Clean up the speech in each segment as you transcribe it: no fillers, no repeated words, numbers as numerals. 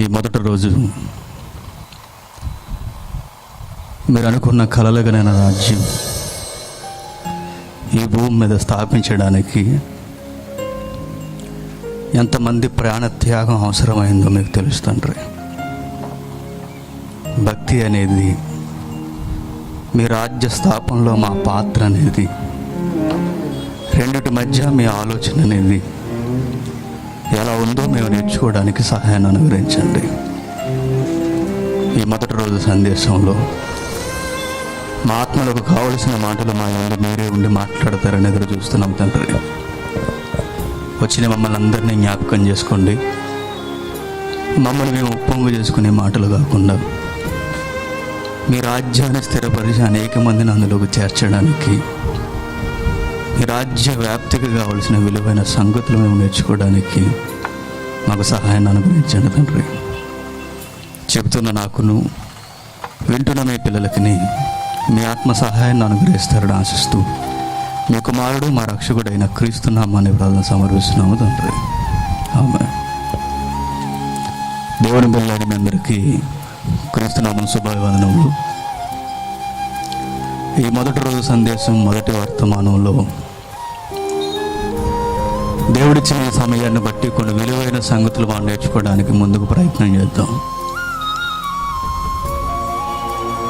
ఈ మొదటి రోజు మీరు అనుకున్న కలలుగనైన రాజ్యం ఈ భూమి మీద స్థాపించడానికి ఎంతమంది ప్రాణత్యాగం అవసరమైందో మీకు తెలుస్తుంది. భక్తి అనేది, మీ రాజ్య స్థాపనలో మా పాత్ర అనేది, రెండిటి మధ్య మీ ఆలోచన అనేది ఎలా ఉందో మేము నేర్చుకోవడానికి సహాయాన్ని అనుగ్రహించండి. ఈ మొదటి రోజు సందేశంలో మా ఆత్మలకు కావలసిన మాటలు మా యందు మీరే ఉండి మాట్లాడతారని ఎదురు చూస్తున్నాం తండ్రి. వచ్చిన మమ్మల్ని అందరినీ జ్ఞాపకం చేసుకోండి. మమ్మల్ని మేము ఉప్పొంగు చేసుకునే మాటలు కాకుండా మీ రాజ్యాన్ని స్థిరపరిచి అనేక మందిని అందులోకి చేర్చడానికి, మీ రాజ్య వ్యాప్తికి కావలసిన విలువైన సంగతులు మేము నేర్చుకోవడానికి మాకు సహాయాన్ని అనుగ్రహించండి తండ్రి. చెబుతున్న నాకును వింటున్న మీ పిల్లలకి మీ ఆత్మ సహాయాన్ని అనుగ్రహిస్తారని ఆశిస్తూ మీ కుమారుడు మా రక్షకుడైన క్రీస్తు నామాన్ని ప్రార్థన సమర్పిస్తున్నాము తండ్రి. ఆమేన్. దేవుని బిడ్డలైన మీ అందరికీ క్రీస్తు నామమున శుభాభివందనములు. ఈ మొదటి రోజు సందేశం మొదటి వర్తమానంలో దేవుడిచ్చిన ఈ సమయాన్ని బట్టి కొన్ని విలువైన సంగతులు మనం నేర్చుకోవడానికి ముందుకు ప్రయత్నం చేద్దాం.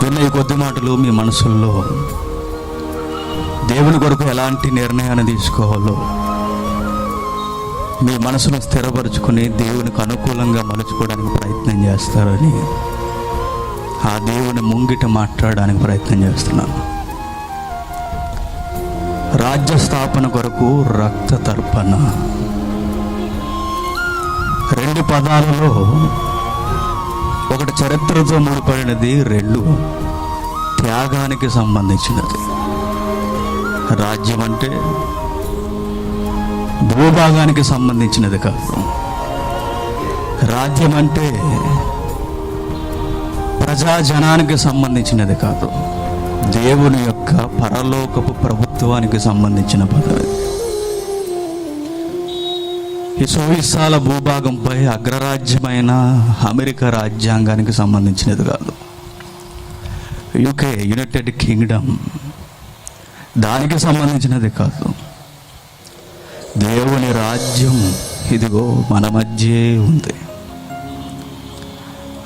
విన్న ఈ కొద్ది మాటలు మీ మనసుల్లో దేవుని కొరకు ఎలాంటి నిర్ణయాన్ని తీసుకోవాలో మీ మనసును స్థిరపరచుకుని దేవునికి అనుకూలంగా మలుచుకోవడానికి ప్రయత్నం చేస్తారని ఆ దేవుని ముంగిట మాట్లాడడానికి ప్రయత్నం చేస్తున్నాను. రాజ్య స్థాపన కొరకు రక్త తర్పణ, రెండు పదాలలో ఒకటి చరిత్రతో ముడిపడినది, రెండు త్యాగానికి సంబంధించినది. రాజ్యం అంటే భూభాగానికి సంబంధించినది కాదు. రాజ్యం అంటే ప్రజాజనానికి సంబంధించినది కాదు. దేవుని యొక్క పరలోకపు ప్రభుత్వానికి సంబంధించిన పదవి. ఈ సోవిశాల భూభాగంపై అగ్రరాజ్యమైన అమెరికా రాజ్యాంగానికి సంబంధించినది కాదు. యూకే, యునైటెడ్ కింగ్డమ్, దానికి సంబంధించినది కాదు. దేవుని రాజ్యం ఇదిగో మన మధ్యే ఉంది.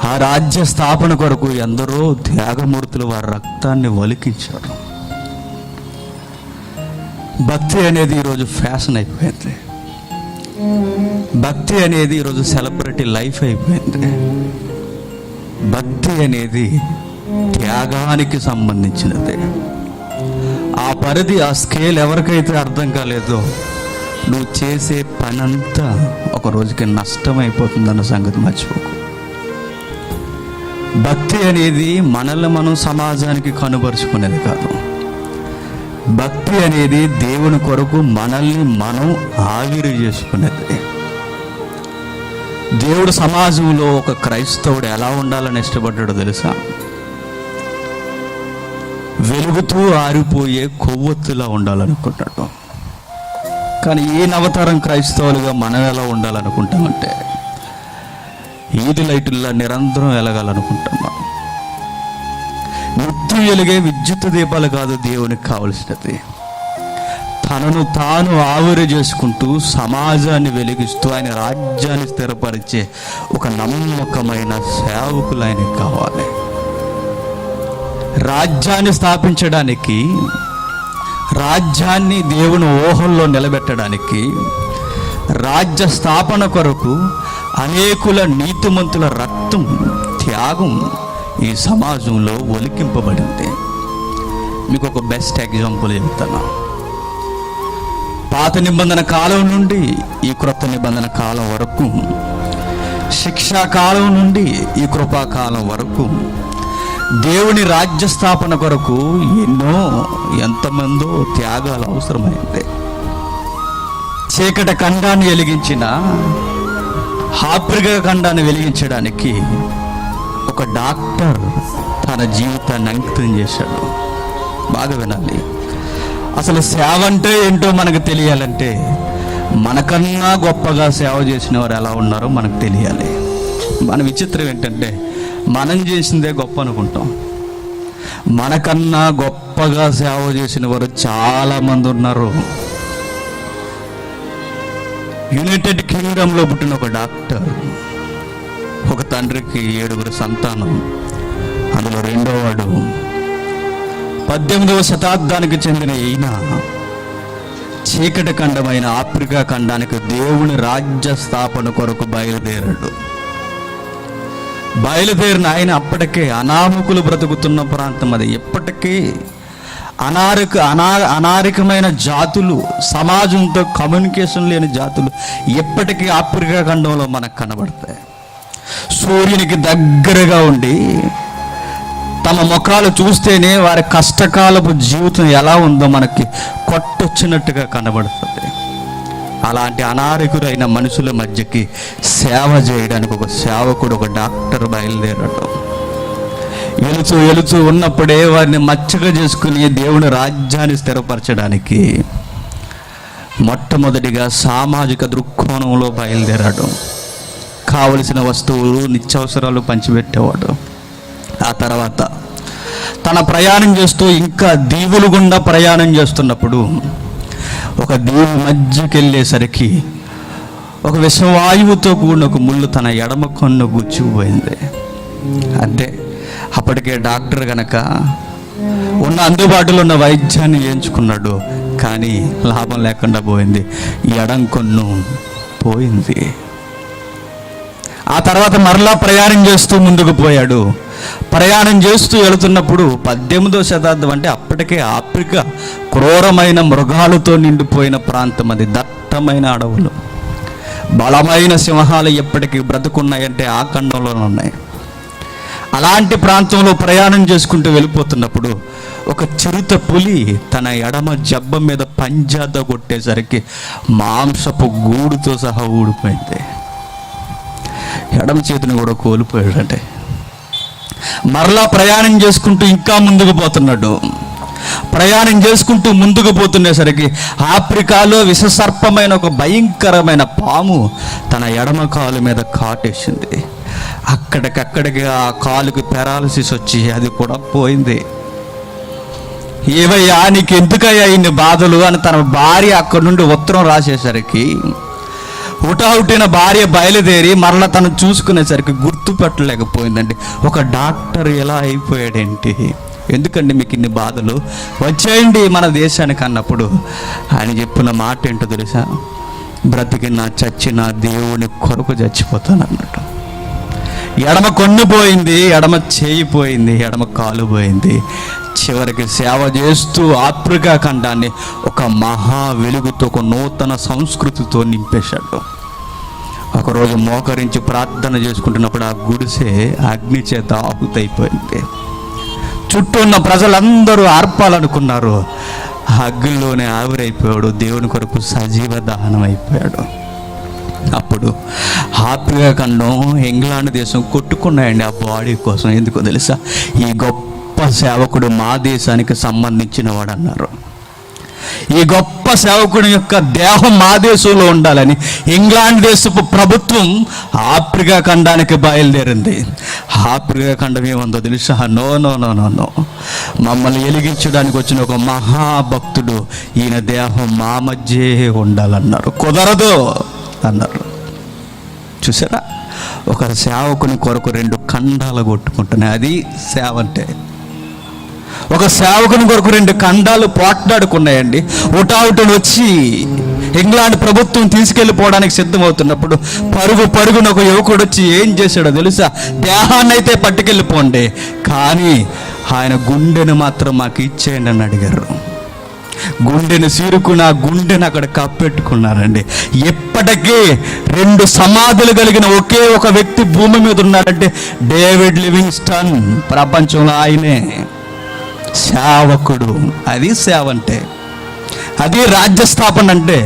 ఆ రాజ్య స్థాపన కొరకు ఎందరో త్యాగమూర్తులు వారి రక్తాన్ని ఒలికించారు. భక్తి అనేది ఈరోజు ఫ్యాషన్ అయిపోయింది. భక్తి అనేది ఈరోజు సెలబ్రిటీ లైఫ్ అయిపోయింది. భక్తి అనేది త్యాగానికి సంబంధించినది. ఆ పరిధి, ఆ స్కేల్ ఎవరికైతే అర్థం కాలేదో నువ్వు చేసే పనంతా ఒక రోజుకి నష్టమైపోతుందన్న సంగతి మర్చిపోకు. భక్తి అనేది మనల్ని మనం సమాజానికి కనుపరుచుకునేది కాదు. భక్తి అనేది దేవుని కొరకు మనల్ని మనం ఆవిరి చేసుకునేది. దేవుడు సమాజంలో ఒక క్రైస్తవుడు ఎలా ఉండాలని ఇష్టపడ్డాడో తెలుసా? వెలుగుతూ ఆరిపోయే కొవ్వొత్తులా ఉండాలనుకుంటాడు. కానీ ఈ నవతరం క్రైస్తవులుగా మనం ఎలా ఉండాలనుకుంటామంటే ఈది లైటుల్లా నిరంతరం వెలగాలనుకుంటున్నాం. నిత్యం వెలిగే విద్యుత్ దీపాలు కాదు దేవునికి కావలసినది. తనను తాను ఆవిరి చేసుకుంటూ సమాజాన్ని వెలిగిస్తూ ఆయన రాజ్యాన్ని స్థిరపరిచే ఒక నమ్మకమైన సేవకులు ఆయనకు కావాలి. రాజ్యాన్ని స్థాపించడానికి, రాజ్యాన్ని దేవుని ఊహల్లో నిలబెట్టడానికి, రాజ్య స్థాపన కొరకు అనేకుల నీతిమంతుల రక్తం, త్యాగం ఈ సమాజంలో ఒలికింపబడింది. మీకు ఒక బెస్ట్ ఎగ్జాంపుల్ చెప్తాను. పాత నిబంధన కాలం నుండి ఈ క్రొత్త నిబంధన కాలం వరకు, శిక్షాకాలం నుండి ఈ కృపాకాలం వరకు దేవుని రాజ్య స్థాపన కొరకు ఎంతమందో త్యాగాలు అవసరమైంది. చీకటి ఖండాన్ని వెలిగించిన, ఆఫ్రికా ఖండాన్ని వెలిగించడానికి ఒక డాక్టర్ తన జీవితాన్ని అంకితం చేశాడు. బాగా వినాలి. అసలు సేవ అంటే ఏంటో మనకు తెలియాలంటే మనకన్నా గొప్పగా సేవ చేసిన వారు ఎలా ఉన్నారో మనకు తెలియాలి. మన విచిత్రం ఏంటంటే మనం చేసిందే గొప్ప అనుకుంటాం. మనకన్నా గొప్పగా సేవ చేసిన వారు చాలామంది ఉన్నారు. యునైటెడ్ కింగ్డమ్లో పుట్టిన ఒక డాక్టర్, ఒక తండ్రికి 7 సంతానం, అందులో రెండోవాడు 18వ శతాబ్దానికి చెందిన ఈయన చీకటి ఖండమైన ఆఫ్రికా ఖండానికి దేవుని రాజ్య స్థాపన కొరకు బయలుదేరిన ఆయన అప్పటికే అనామకులు బ్రతుకుతున్న ప్రాంతం అది. ఎప్పటికీ అనారికమైన జాతులు, సమాజంతో కమ్యూనికేషన్ లేని జాతులు ఎప్పటికీ ఆఫ్రికా ఖండంలో మనకు కనబడతాయి. సూర్యునికి దగ్గరగా ఉండి తమ ముఖాలు చూస్తేనే వారి కష్టకాలపు జీవితం ఎలా ఉందో మనకి కొట్టొచ్చినట్టుగా కనబడుతుంది. అలాంటి అనారోగ్యులైన మనుషుల మధ్యకి సేవ చేయడానికి ఒక సేవకుడు, ఒక డాక్టర్ బయలుదేరడం. వెళుతూ ఉన్నప్పుడే వారిని మచ్చగా చేసుకుని దేవుని రాజ్యాన్ని స్థిరపరచడానికి మొట్టమొదటిగా సామాజిక దృక్కోణంలో బయలుదేరడం. కావలసిన వస్తువులు, నిత్యావసరాలు పంచిపెట్టేవాడు. ఆ తర్వాత తన ప్రయాణం చేస్తూ ఇంకా దీవుల గుండా ప్రయాణం చేస్తున్నప్పుడు ఒక దీవు మధ్యకి వెళ్ళేసరికి ఒక విషవాయువుతో కూడిన ఒక ముళ్ళు తన ఎడమ కన్ను గుచ్చుకుపోయింది. అంతే, అప్పటికే డాక్టర్ గనక ఉన్న అందుబాటులో ఉన్న వైద్యాన్ని ఎంచుకున్నాడు. కానీ లాభం లేకుండా పోయింది, ఎడం కన్ను పోయింది. ఆ తర్వాత మరలా ప్రయాణం చేస్తూ ముందుకు పోయాడు. ప్రయాణం చేస్తూ వెళుతున్నప్పుడు 18వ శతాబ్దం అంటే అప్పటికే ఆఫ్రికా క్రూరమైన మృగాలతో నిండిపోయిన ప్రాంతం అది. దట్టమైన అడవులు, బలమైన సింహాలు ఎప్పటికీ బ్రతుకున్నాయంటే ఆ ఖండంలోనే ఉన్నాయి. అలాంటి ప్రాంతంలో ప్రయాణం చేసుకుంటూ వెళ్ళిపోతున్నప్పుడు ఒక చిరుత పులి తన ఎడమ జబ్బ మీద పంజాతో కొట్టేసరికి మాంసపు గూడుతో సహా ఊడిపోయింది. ఎడమ చేతిని కూడా కోల్పోయాడంటే. మరలా ప్రయాణం చేసుకుంటూ ఇంకా ముందుకు పోతున్నాడు. ప్రయాణం చేసుకుంటూ ముందుకు పోతుండేసరికి ఆఫ్రికాలో విషసర్పమైన ఒక భయంకరమైన పాము తన ఎడమ కాలు మీద కాటేసింది. అక్కడికక్కడికి ఆ కాలుకి పెరాలసిస్ వచ్చి అది కూడా పోయింది. ఏవయ్యా నీకు ఎందుకయ్యా ఇన్ని బాధలు అని తన భార్య అక్కడి నుండి ఉత్తరం రాసేసరికి హుటాహుటిన భార్య బయలుదేరి మరలా తను చూసుకునేసరికి గుర్తుపట్టలేకపోయిందండి. ఒక డాక్టర్ ఎలా అయిపోయాడేంటి, ఎందుకండి మీకు ఇన్ని బాధలు, వచ్చేయండి మన దేశానికి అన్నప్పుడు ఆయన చెప్పిన మాట ఏంటో తెలుసా? బ్రతికినా చచ్చినా దేవుని కొరకు చచ్చిపోతాను అన్నట్టు. ఎడమ కన్ను పోయింది, ఎడమ చేయి పోయింది, ఎడమ కాలు పోయింది. చివరికి సేవ చేస్తూ ఆఫ్రికా ఖండాన్ని ఒక మహా వెలుగుతో, ఒక నూతన సంస్కృతితో నింపేశాడు. ఒకరోజు మోకరించి ప్రార్థన చేసుకుంటున్నప్పుడు ఆ గుడిసె అగ్ని చేత ఆహుతైపోయింది. చుట్టూ ఉన్న ప్రజలందరూ ఆర్పాలనుకున్నారు. ఆ అగ్నిలోనే ఆవిరైపోయాడు. దేవుని కొరకు సజీవ దహనం అయిపోయాడు. అప్పుడు ఆఫ్రికా ఖండం, ఇంగ్లాండ్ దేశం కొట్టుకున్నాయండి ఆ బాడీ కోసం. ఎందుకో తెలుసా? ఈ గొప్ప సేవకుడు మా దేశానికి సంబంధించిన వాడు అన్నారు. ఈ గొప్ప సేవకుడి యొక్క దేహం మా దేశంలో ఉండాలని ఇంగ్లాండ్ దేశపు ప్రభుత్వం ఆఫ్రికా ఖండానికి బయలుదేరింది. ఆఫ్రికా ఖండం ఏముందో తెలుసా? No no no no no మమ్మల్ని వెలిగించడానికి వచ్చిన ఒక మహాభక్తుడు, ఈయన దేహం మా మధ్యే ఉండాలన్నారు. కుదరదు అన్నారు. చూసారా, ఒక సేవకుని కొరకు 2 ఖండాలు కొట్టుకుంటున్నాయి. అది సేవ అంటే. ఒక సేవకుని కొరకు 2 ఖండాలు పోట్లాడుకున్నాయండి. ఉటావుటను వచ్చి ఇంగ్లాండ్ ప్రభుత్వం తీసుకెళ్ళిపోవడానికి సిద్ధమవుతున్నప్పుడు పరుగున ఒక యువకుడు వచ్చి ఏం చేశాడో తెలుసా? దేహాన్ని అయితే పట్టుకెళ్ళిపోండి, కానీ ఆయన గుండెను మాత్రం మాకు ఇచ్చేయండి అని అడిగారు. గుండెను సీరుకుని ఆ గుండెను అక్కడ కప్పెట్టుకున్నారండి. ఎప్పటికీ 2 సమాధులు కలిగిన ఒకే ఒక వ్యక్తి భూమి మీద ఉన్నాడంటే డేవిడ్ లివింగ్స్టన్. ప్రపంచంలో ఆయనే సేవకుడు. అది సేవ అంటే, అది రాజ్యస్థాపన అంటే,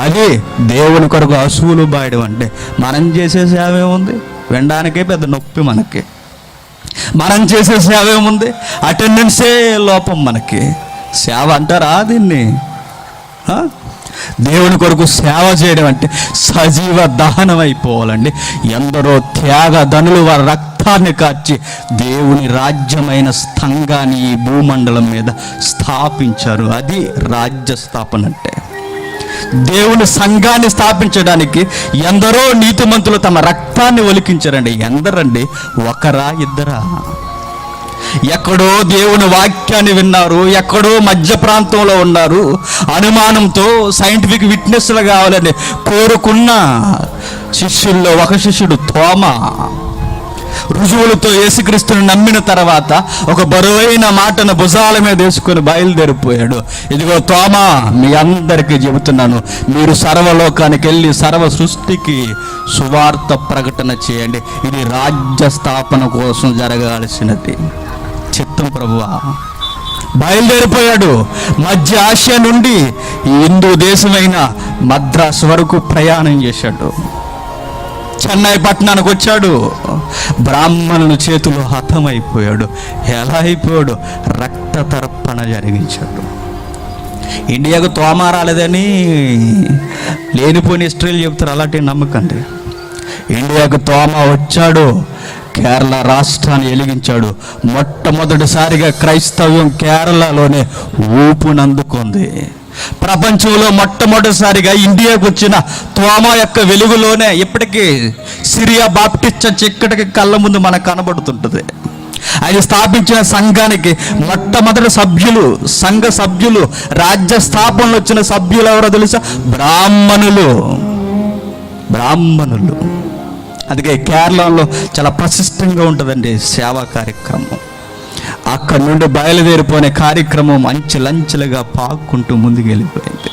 అది దేవుని కొరకు అసూలు బాయడం అంటే. మనం చేసే సేవ ఏముంది? వినడానికే పెద్ద నొప్పి మనకి. మనం చేసే సేవ ఏముంది? అటెండెన్సే లోపం మనకి. సేవ అంటారా దీన్ని? దేవుని కొరకు సేవ చేయడం అంటే సజీవ దహనం అయిపోవాలండి. ఎందరో త్యాగధనులు వారి రక్తాన్ని కార్చి దేవుని రాజ్యమైన సంఘాన్ని ఈ భూమండలం మీద స్థాపించారు. అది రాజ్య స్థాపన అంటే. దేవుని సంఘాన్ని స్థాపించడానికి ఎందరో నీతిమంతులు తమ రక్తాన్ని ఒలికించారండి. ఎందరండి? ఒకరా, ఇద్దరా? ఎక్కడో దేవుని వాక్యాన్ని విన్నారు, ఎక్కడో మధ్య ప్రాంతంలో ఉన్నారు, అనుమానంతో సైంటిఫిక్ విట్నెస్లు కావాలని కోరుకున్న శిష్యుల్లో ఒక శిష్యుడు తోమా. రుజువులతో యేసుక్రీస్తుని నమ్మిన తర్వాత ఒక బరువైన మాటను భుజాల మీద వేసుకొని బయలుదేరిపోయాడు. ఇదిగో తోమా, మీ అందరికీ చెబుతున్నాను, మీరు సర్వలోకానికి వెళ్ళి సర్వ సృష్టికి సువార్త ప్రకటన చేయండి. ఇది రాజ్య స్థాపన కోసం జరగాల్సినది చిత్తం ప్రభువా. బయలుదేరిపోయాడు. మధ్య ఆసియా నుండి హిందూ దేశమైన మద్రాసు వరకు ప్రయాణం చేశాడు. చెన్నై పట్టణానికి వచ్చాడు. బ్రాహ్మణుల చేతిలో హతమైపోయాడు. ఎలా అయిపోయాడు? రక్త తర్పణ జరిగించాడు. ఇండియాకు తోమా రాలేదని లేనిపోయిన హిస్టరీలు చెప్తారు, అలాంటివి నమ్మకండి. ఇండియాకు తోమా వచ్చాడు. కేరళ రాష్ట్రాన్ని వెలిగించాడు. మొట్టమొదటిసారిగా క్రైస్తవ్యం కేరళలోనే ఊపునందుకుంది. ప్రపంచంలో మొట్టమొదటిసారిగా ఇండియాకు వచ్చిన తోమా యొక్క వెలుగులోనే ఇప్పటికీ సిరియా బాప్టిస్ట్ చర్చ్ ఇక్కడికి కళ్ళ ముందు మనకు కనబడుతుంటుంది. ఆయన స్థాపించిన సంఘానికి మొట్టమొదటి సభ్యులు, సంఘ సభ్యులు, రాజ్య స్థాపనలో వచ్చిన సభ్యులు ఎవరో తెలుసా? బ్రాహ్మణులు. అందుకే కేరళలో చాలా ప్రశస్తంగా ఉంటుందండి సేవా కార్యక్రమం. అక్కడి నుండి బయలుదేరిపోయిన కార్యక్రమం అంచెలంచెలుగా పాక్కుంటూ ముందుకు వెళ్ళిపోయింది.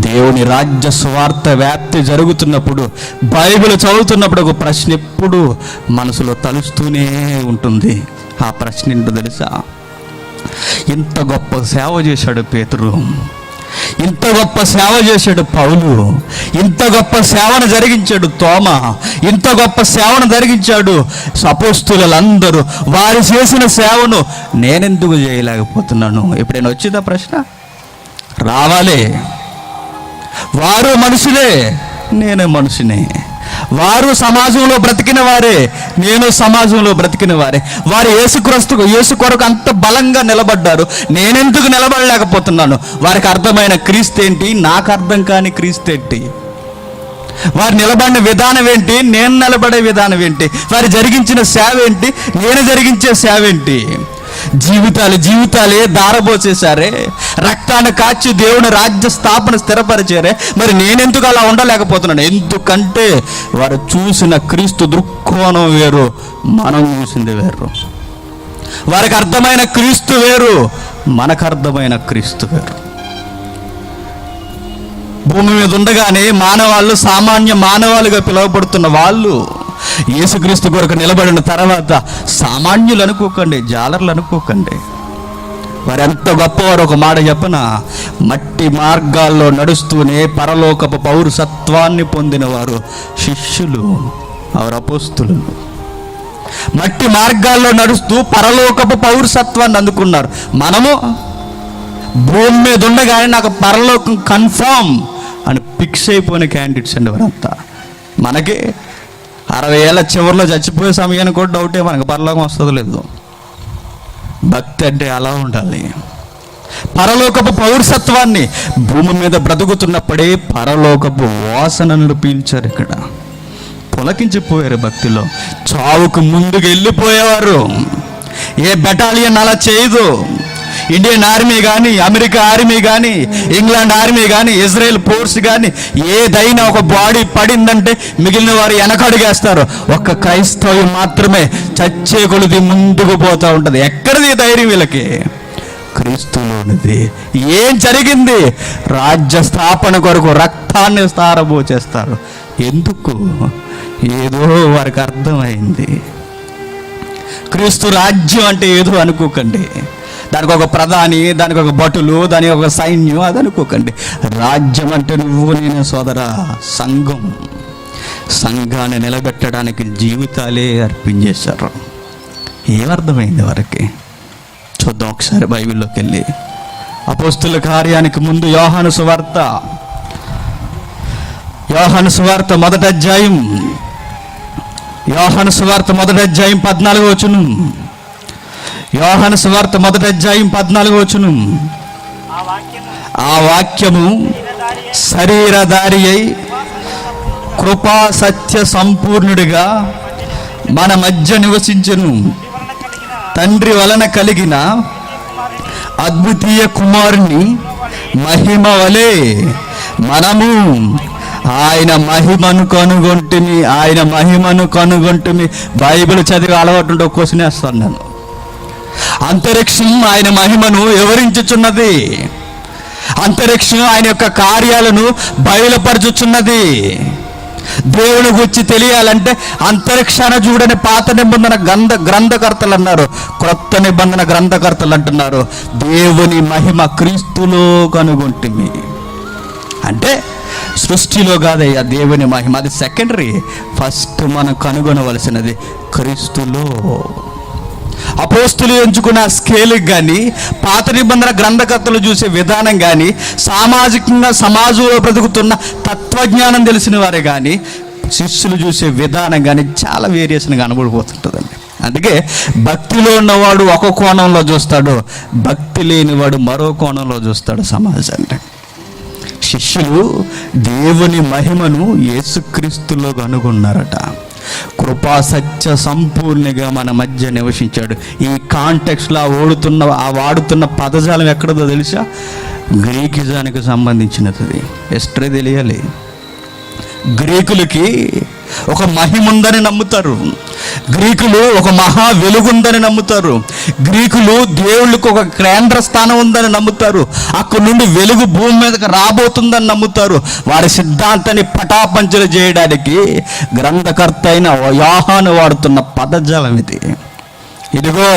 దేవుని రాజ్య సువార్త వ్యాప్తి జరుగుతున్నప్పుడు, బైబిల్ చదువుతున్నప్పుడు ఒక ప్రశ్న ఎప్పుడు మనసులో తలుస్తూనే ఉంటుంది. ఆ ప్రశ్న ఏంటో తెలుసా? ఇంత గొప్ప సేవ చేశాడు పేతురు, ఇంత గొప్ప సేవ చేశాడు పౌలు, ఇంత గొప్ప సేవను జరిగించాడు తోమా, ఇంత గొప్ప సేవను జరిగించాడు అపోస్తలులందరూ. వారు చేసిన సేవను నేనెందుకు చేయలేకపోతున్నాను? ఎప్పుడైనా వచ్చిందా ప్రశ్న? రావాలి. వారు మనుషులే, నేను మనుషునే. వారు సమాజంలో బ్రతికిన వారే, నేను సమాజంలో బ్రతికిన వారే. వారు యేసు కొరకు అంత బలంగా నిలబడ్డారు, నేనెందుకు నిలబడలేకపోతున్నాను? వారికి అర్థమైన క్రీస్తు ఏంటి, నాకు అర్థం కాని క్రీస్తు ఏంటి? వారు నిలబడిన విధానం ఏంటి, నేను నిలబడే విధానం ఏంటి? వారు జరిగించిన సేవ ఏంటి, నేను జరిగించే సేవ ఏంటి? జీవితాలే దారబోసేశారే, రక్తాన్ని కాచి దేవుని రాజ్య స్థాపన స్థిరపరిచారే. మరి నేనెందుకు అలా ఉండలేకపోతున్నాను? ఎందుకంటే వారు చూసిన క్రీస్తు దృక్కోణం వేరు, మనం చూసింది వేరు. వారికి అర్థమైన క్రీస్తు వేరు, మనకు అర్థమైన క్రీస్తు వేరు. భూమి మీద ఉండగానే మానవాళ్ళు సామాన్య మానవాళ్ళుగా పిలువబడుతున్న వాళ్ళు యేసుక్రీస్తు కొరకు నిలబడిన తర్వాత సామాన్యులు అనుకోకండి, జాలర్లు అనుకోకండి. వారు ఎంత గొప్పవారు ఒక మాట చెప్పన, మట్టి మార్గాల్లో నడుస్తూనే పరలోకపు పౌరసత్వాన్ని పొందిన వారు శిష్యులు, వారు అపోస్తులు. మట్టి మార్గాల్లో నడుస్తూ పరలోకపు పౌరసత్వాన్ని అందుకున్నారు. మనము భూమి మీద ఉండగానే నాకు పరలోకం కన్ఫామ్ అని ఫిక్స్ అయిపోయిన క్యాండిడేట్స్ అండి వారంతా. మనకి 60 ఏళ్ళ చివరిలో చచ్చిపోయే సమయానికి కూడా డౌటే, మనకు పరలోకం వస్తుందో లేదు. భక్తి అంటే అలా ఉండాలి. పరలోకపు పౌరసత్వాన్ని భూమి మీద బ్రతుకుతున్నప్పుడే పరలోకపు వాసనలు పీల్చారు. ఇక్కడ పులకించిపోయారు భక్తిలో. చావుకు ముందుకు వెళ్ళిపోయేవారు. ఏ బెటాలియన్ అలా చేయదు. ఇండియన్ ఆర్మీ కానీ, అమెరికా ఆర్మీ కానీ, ఇంగ్లాండ్ ఆర్మీ కానీ, ఇజ్రాయెల్ ఫోర్స్ కానీ, ఏదైనా ఒక బాడీ పడిందంటే మిగిలిన వారు వెనకడుగేస్తారు. ఒక్క క్రైస్తవం మాత్రమే చచ్చే కొలిది ముందుకు పోతూ ఉంటుంది. ఎక్కడిది ధైర్యం వీళ్ళకి? క్రీస్తులోనిది. ఏం జరిగింది? రాజ్య స్థాపన కొరకు రక్తాన్ని స్థారబోచేస్తారు. ఎందుకు? ఏదో వారికి అర్థమైంది. క్రీస్తు రాజ్యం అంటే ఏదో అనుకోకండి. దానికి ఒక ప్రధాని, దానికి ఒక భటులు, దానికి ఒక సైన్యం, అది అనుకోకండి. రాజ్యం అంటే నువ్వు నేను సోదరా. సంఘాన్ని నిలబెట్టడానికి జీవితాలే అర్పించేశారు. ఏమర్థమైంది వారికి? చూద్దాం ఒకసారి బైబిల్లోకి వెళ్ళి. అపోస్తుల కార్యానికి ముందు యోహాను సువార్త యోహాను సువార్త మొదటి అధ్యాయం 14వ వచనం. యోహాను సువార్త మొదటి అధ్యాయం 14వ వచనం. ఆ వాక్యము శరీరధారి అయి కృపా సత్య సంపూర్ణుడిగా మన మధ్య నివసించెను. తండ్రి వలన కలిగిన అద్వితీయ కుమారుని మహిమ వలె మనము ఆయన మహిమను కనుగొంటిమి. బైబిల్ చదివి అలవాటు ఉంటే క్వశ్చన్ వేస్తాను నేను. అంతరిక్షం ఆయన మహిమను వివరించుచున్నది. అంతరిక్షం ఆయన యొక్క కార్యాలను బయలుపరచుచున్నది. దేవుని గురించి తెలియాలంటే అంతరిక్షాన చూడని పాత నిబంధన గ్రంథకర్తలు అన్నారు, క్రొత్త నిబంధన గ్రంథకర్తలు అంటున్నారు దేవుని మహిమ క్రీస్తులో కనుగొంటిమి. అంటే సృష్టిలో కాదయ్యా దేవుని మహిమ, అది సెకండరీ. ఫస్ట్ మనం కనుగొనవలసినది క్రీస్తులో. అపోస్తులు ఎంచుకున్న స్కేల్కి కానీ, పాత నిబంధన గ్రంథకర్తలు చూసే విధానం కానీ, సామాజికంగా సమాజంలో బ్రతుకుతున్న తత్వజ్ఞానం తెలిసిన వారే కానీ, శిష్యులు చూసే విధానం కానీ చాలా వేరియేషన్ కనబడిపోతుంటుందండి. అందుకే భక్తిలో ఉన్నవాడు ఒక కోణంలో చూస్తాడు, భక్తి లేనివాడు మరో కోణంలో చూస్తాడు సమాజాన్ని. శిష్యులు దేవుని మహిమను యేసుక్రీస్తులో కనుగొన్నారట. కృపా సత్య సంపూర్ణిగా మన మధ్య నివసించాడు. ఈ కాంటెక్స్లో వాడుతున్న పదజాలం ఎక్కడదో తెలుసా? గ్రీకిజానికి సంబంధించినది. ఎస్ట్రే తెలియాలి. గ్రీకులకి ఒక మహిమ ఉందని నమ్ముతారు. గ్రీకులు ఒక మహా వెలుగుందని నమ్ముతారు. గ్రీకులు దేవుళ్ళకు ఒక కేంద్ర స్థానం ఉందని నమ్ముతారు. అక్కడి నుండి వెలుగు భూమి మీదకి రాబోతుందని నమ్ముతారు. వారి సిద్ధాంతాన్ని పటాపంచలు చేయడానికి గ్రంథకర్త అయిన యోహాను వాడుతున్న పదజాలం ఇది. ఇదిగో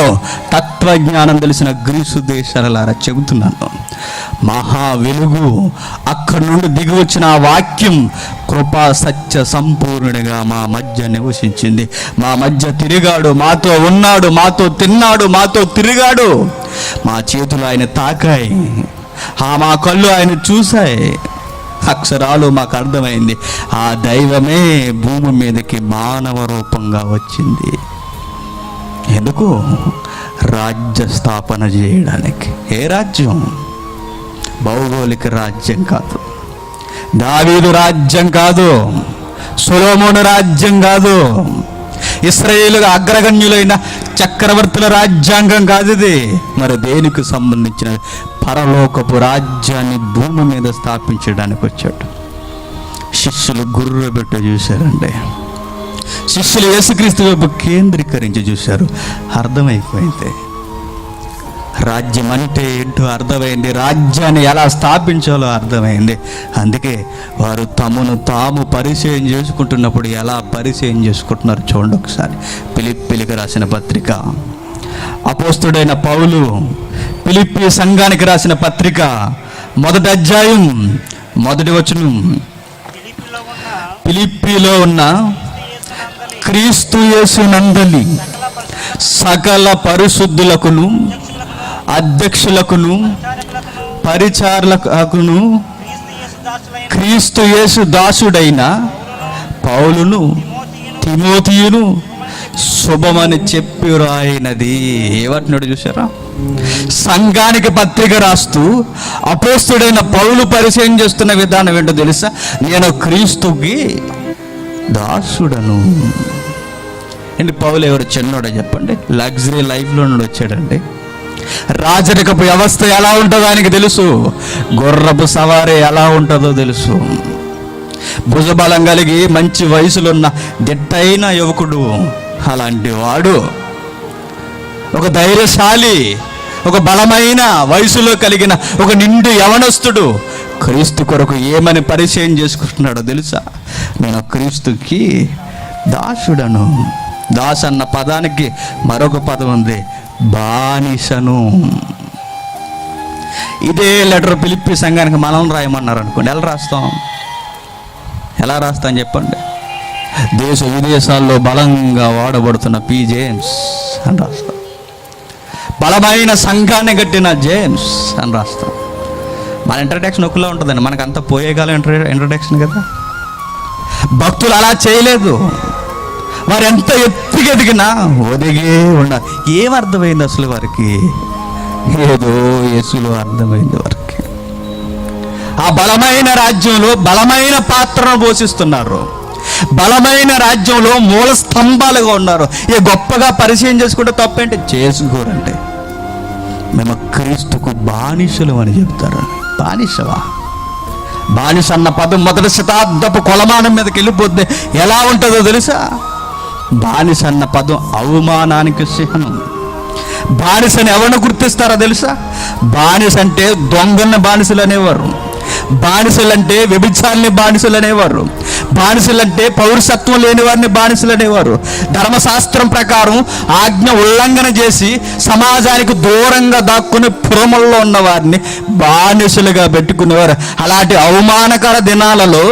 తత్వజ్ఞానం తెలిసిన గ్రీసు దేశాలలారా చెబుతున్నాను, మహా వెలుగు అక్కడి నుండి దిగి వచ్చిన ఆ వాక్యం కృపా సత్య సంపూర్ణుడిగా మా మధ్య నివసించింది. మా మధ్య తిరిగాడు, మాతో ఉన్నాడు, మాతో తిన్నాడు, మాతో తిరిగాడు. మా చేతులు ఆయన తాకాయి, మా కళ్ళు ఆయన చూశాయి. అక్షరాలు మాకు అర్థమైంది, ఆ దైవమే భూమి మీదకి మానవ రూపంగా వచ్చింది. ఎందుకు? రాజ్య స్థాపన చేయడానికి. ఏ రాజ్యం? భౌగోళిక రాజ్యం కాదు, దావీదు రాజ్యం కాదు, సొలొమోను రాజ్యం కాదు, ఇశ్రాయేలు అగ్రగణ్యులైన చక్రవర్తుల రాజ్యాంగం కాదు ఇది. మరి దేనికి సంబంధించిన? పరలోకపు రాజ్యాన్ని భూమి మీద స్థాపించడానికి వచ్చాడు. శిష్యులు గుర్రు పెట్టి చూశారండి. శిష్యులు యేసుక్రీస్తు వైపు కేంద్రీకరించి చూశారు. అర్థమైపోయింది, రాజ్యం అంటే ఏంటో అర్థమైంది, రాజ్యాన్ని ఎలా స్థాపించాలో అర్థమైంది. అందుకే వారు తమను తాము పరిచయం చేసుకుంటున్నప్పుడు ఎలా పరిచయం చేసుకుంటున్నారు చూడండి ఒకసారి. ఫిలిప్పీలకు రాసిన పత్రిక, అపోస్తుడైన పౌలు ఫిలిప్పీ సంఘానికి రాసిన పత్రిక మొదటి అధ్యాయం మొదటి వచనం. ఫిలిప్పీలో ఉన్న క్రీస్తు యేసునందలి సకల పరిశుద్ధులకును అధ్యక్షులకును పరిచారకును క్రీస్తు యేసు దాసుడైన పౌలును తిమోతియును శుభమని చెప్పి రాయినది. ఏమంటున్నాడు చూసారా? సంఘానికి పత్రిక రాస్తూ అపోస్తుడైన పౌలు పరిచయం చేస్తున్న విధానం ఏంటో తెలుసా? నేను క్రీస్తుకి దాసుడను. ఏంటి పౌలు ఎవరు? చిన్నోడా చెప్పండి? లగ్జరీ లైఫ్లో నుండి వచ్చాడండి. రాజరికపు వ్యవస్థ ఎలా ఉంటుందో ఆయనకి తెలుసు, గుర్రపు సవారీ ఎలా ఉంటుందో తెలుసు. భుజబలం కలిగి మంచి వయసులున్న దిట్టైన యువకుడు, అలాంటి వాడు ఒక ధైర్యశాలి, ఒక బలమైన వయసులో కలిగిన ఒక నిండు యవనస్తుడు క్రీస్తు కొరకు ఏమని పరిచయం చేసుకుంటున్నాడో తెలుసా? నేను క్రీస్తుకి దాసుడను. దాస్ అన్న పదానికి మరొక పదం ఉంది, బానిసను. ఇదే లెటర్ ఫిలిప్పీ సంఘానికి మనం రాయమన్నారు అనుకోండి, ఎలా రాస్తాం చెప్పండి? దేశ విదేశాల్లో బలంగా వాడబడుతున్న పి జేమ్స్ అని రాస్తాం. బలమైన సంఘాన్ని కట్టిన జేమ్స్ అని రాస్తాం. మన ఇంట్రడక్షన్ ఒకలా ఉంటుందండి. మనకంతా పోయేకాలం ఇంట్రడక్షన్ కదా. భక్తులు అలా చేయలేదు. వారు ఎంత ఎత్తుకెదిగినా ఒదిగే ఉన్నారు. ఏమర్థమైంది అసలు వారికి? ఏదో యేసులో అర్థమైంది వారికి. ఆ బలమైన రాజ్యంలో బలమైన పాత్రను పోషిస్తున్నారు. బలమైన రాజ్యంలో మూల స్తంభాలుగా ఉన్నారు. ఏ గొప్పగా పరిచయం చేసుకుంటే తప్పేంటి? చేసుకోరంటే మేము క్రీస్తుకు బానిసలు అని చెప్తారు. బానిసవా? బానిస అన్న పదం మొదటి శతాబ్దపు కొలమానం మీదకి వెళ్ళిపోతే ఎలా ఉంటుందో తెలుసా? బానిస అన్న పదం అవమానానికి చిహ్నం. బానిసని ఎవరిని గుర్తిస్తారో తెలుసా? బానిస అంటే దొంగన్న బానిసలు అనేవారు, బానిసలంటే వ్యభిచారిని బానిసలు అనేవారు, బానిసలంటే పౌరసత్వం లేని వారిని బానిసలు అనేవారు. ధర్మశాస్త్రం ప్రకారం ఆజ్ఞ ఉల్లంఘన చేసి సమాజానికి దూరంగా దాక్కుని పురముల్లో ఉన్న వారిని బానిసలుగా పెట్టుకునేవారు. అలాంటి అవమానకర దినాలలో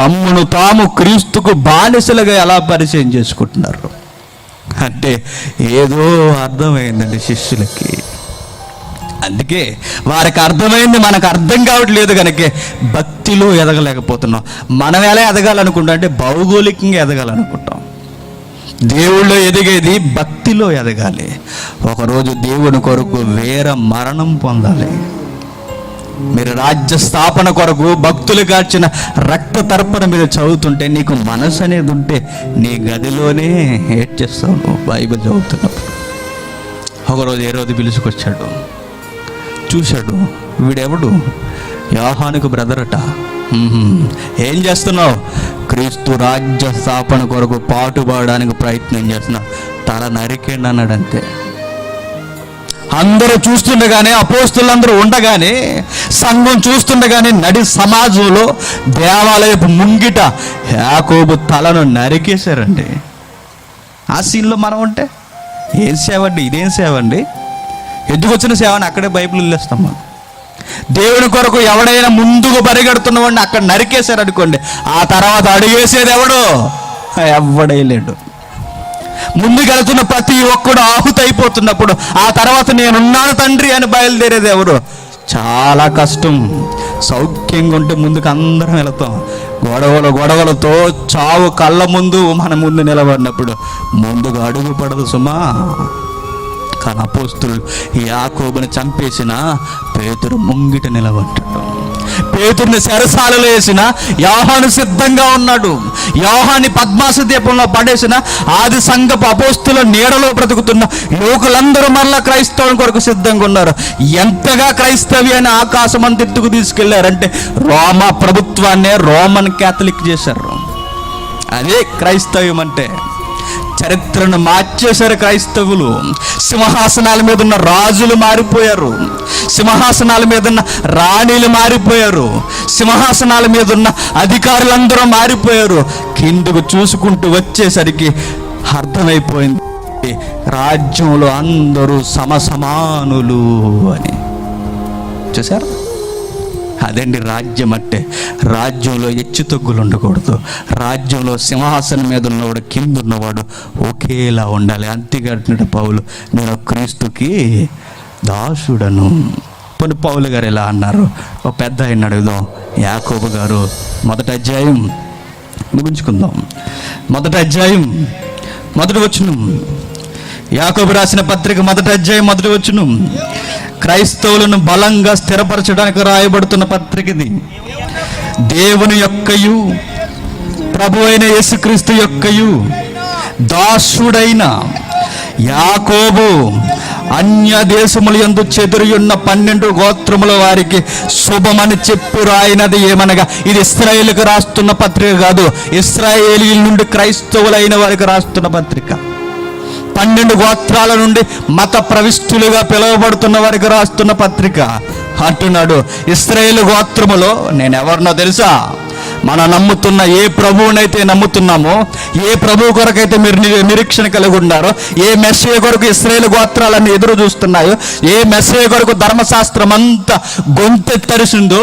తమ్మును తాము క్రీస్తుకు బానిసలుగా ఎలా పరిచయం చేసుకుంటున్నారు అంటే ఏదో అర్థమైందండి శిష్యులకి. అందుకే వారికి అర్థమైంది, మనకు అర్థం కావట్లేదు కనుక భక్తిలో ఎదగలేకపోతున్నాం. మనం ఎలా ఎదగాలనుకుంటాం అంటే భౌగోళికంగా ఎదగాలనుకుంటాం. దేవుళ్ళో ఎదిగేది భక్తిలో ఎదగాలి. ఒకరోజు దేవుని కొరకు వీర మరణం పొందాలి. మీరు రాజ్య స్థాపన కొరకు భక్తులు కాచిన రక్త తర్పణ మీద చదువుతుంటే నీకు మనసు అనేది ఉంటే నీ గదిలోనే ఏడ్చేస్తావు నువ్వు బైబిల్ చదువుతున్నప్పుడు. ఒకరోజు ఏ రోజు పిలుచుకొచ్చాడు, చూశాడు, వీడెవడు? యోహానుకు బ్రదర్ అట. ఏం చేస్తున్నావు? క్రీస్తు రాజ్య స్థాపన కొరకు పాటుపడడానికి ప్రయత్నం చేస్తున్నావు. తల నరికేండి అన్నాడు. అంతే. అందరూ చూస్తుండగానే, అపోస్తులందరూ ఉండగానే, సంఘం చూస్తుండగానే నడి సమాజంలో దేవాలయపు ముంగిట యాకోబు తలను నరికేశారండి. ఆ సీన్లో మనం ఉంటే ఏం సేవ అండి? ఇదేం సేవ అండి? ఎందుకు వచ్చిన సేవని అక్కడే బైబిల్ వెళ్ళేస్తాం మనం. దేవుని కొరకు ఎవడైనా ముందుకు పరిగెడుతున్నవాడిని అక్కడ నరికేశారు అనుకోండి, ఆ తర్వాత అడిగేసేది ఎవడు? ఎవడే లేడు. ముందుకెళ్తున్న ప్రతి ఒక్కడు ఆహుతి అయిపోతున్నప్పుడు ఆ తర్వాత నేనున్నాను తండ్రి అని బయలుదేరేది ఎవరు? చాలా కష్టం. సౌఖ్యంగా ఉంటే ముందుకు అందరం వెళతాం. గొడవలతో చావు కళ్ళ ముందు మన ముందు నిలబడినప్పుడు ముందుకు అడుగు పడదు సుమా. కానీ అపోస్తులు యాకోబుని చంపేసిన పేతురు ముంగిట నిలబడ్డాడు. పేతురుని చెరసాలలో వేసిన యోహాను సిద్ధంగా ఉన్నాడు. యోహాన్ని పద్మాసు దీపంలో పడేసిన ఆది సంఘపు అపోస్తుల నీడలో బ్రతుకుతున్న యువకులందరూ మరలా క్రైస్తవం కొరకు సిద్ధంగా ఉన్నారు. ఎంతగా క్రైస్తవ్యాన్ని ఆకాశం అంత ఎత్తుకు తీసుకెళ్లారంటే రోమా ప్రభుత్వాన్నే రోమన్ క్యాథలిక్ చేశారు. అదే క్రైస్తవ్యం అంటే. చరిత్రను మార్చేశారు క్రైస్తవులు. సింహాసనాల మీద ఉన్న రాజులు మారిపోయారు, సింహాసనాల మీద ఉన్న రాణిలు మారిపోయారు, సింహాసనాల మీద ఉన్న అధికారులందరూ మారిపోయారు. కిందకు చూసుకుంటూ వచ్చేసరికి అర్థమైపోయింది రాజ్యంలో అందరూ సమసమానులు అని. చూసారు? అదండి రాజ్యం అంటే. రాజ్యంలో హెచ్చుతగ్గులు ఉండకూడదు. రాజ్యంలో సింహాసనం మీద ఉన్నవాడు కింద ఉన్నవాడు ఒకేలా ఉండాలి. అంతేగాడు పౌలు, నేను క్రీస్తుకి దాసుడను. కొన్ని పౌలు గారు ఎలా అన్నారు? ఒక పెద్ద ఆయన అడుగుదాం. యాకోబు గారు 1వ అధ్యాయం ముగించుకుందాం. 1వ అధ్యాయం 1వ వచనం. యాకోబు రాసిన పత్రిక 1వ అధ్యాయం 1వ వచనం. క్రైస్తవులను బలంగా స్థిరపరచడానికి రాయబడుతున్న పత్రిక ఇది. దేవుని యొక్కయు ప్రభు అయిన యేసుక్రీస్తు యొక్కయు దాసుడైన యాకోబు అన్య దేశముల యందు చెదిరియున్న 12 గోత్రముల వారికి శుభమని చెప్పి రాయినది ఏమనగా, ఇది ఇశ్రాయేలుకు రాస్తున్న పత్రిక కాదు, ఇశ్రాయేలీయుల నుండి క్రైస్తవులైన వారికి రాస్తున్న పత్రిక. 12 గోత్రాల నుండి మత ప్రవిష్టులుగా పిలువబడుతున్న వారికి రాస్తున్న పత్రిక. అంటున్నాడు, ఇశ్రాయేలు గోత్రములో నేను ఎవరినో తెలుసా? మనం నమ్ముతున్న ఏ ప్రభువునైతే నమ్ముతున్నామో, ఏ ప్రభువు కొరకైతే మీరు నిరీక్షణ కలిగి ఉన్నారో, ఏ మెస్సే కొరకు ఇశ్రాయేలు గోత్రాలన్నీ ఎదురు చూస్తున్నాయో, ఏ మెస్సే కొరకు ధర్మశాస్త్రం అంతా గొంతెత్తరిసిందో,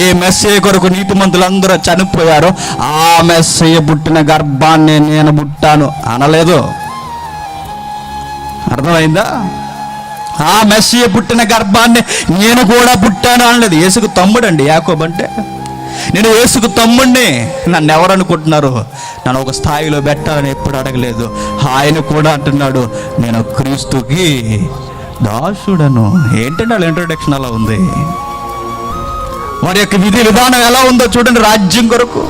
ఏ మెస్సే కొరకు నీతిమంతులందరూ చనిపోయారో, ఆ మెస్సే పుట్టిన గర్భాన్ని నేను పుట్టాను అనలేదు. అర్థమైందా? ఆ మెస్సీయ పుట్టిన గర్భాన్ని నేను కూడా పుట్టాను అనలేదు. యేసుకు తమ్ముడు అండి యాకోబు అంటే. నేను యేసుకు తమ్ముడిని. నన్ను ఎవరు అనుకుంటున్నారు? నన్ను ఒక స్థాయిలో పెట్టాలని ఎప్పుడు అడగలేదు. ఆయన కూడా అంటున్నాడు, నేను క్రీస్తుకి దాసుడను. ఏంటంటే వాళ్ళ ఇంట్రొడక్షన్ అలా ఉంది. వారి యొక్క విధి విధానం ఎలా ఉందో చూడండి. రాజ్యం కొరకు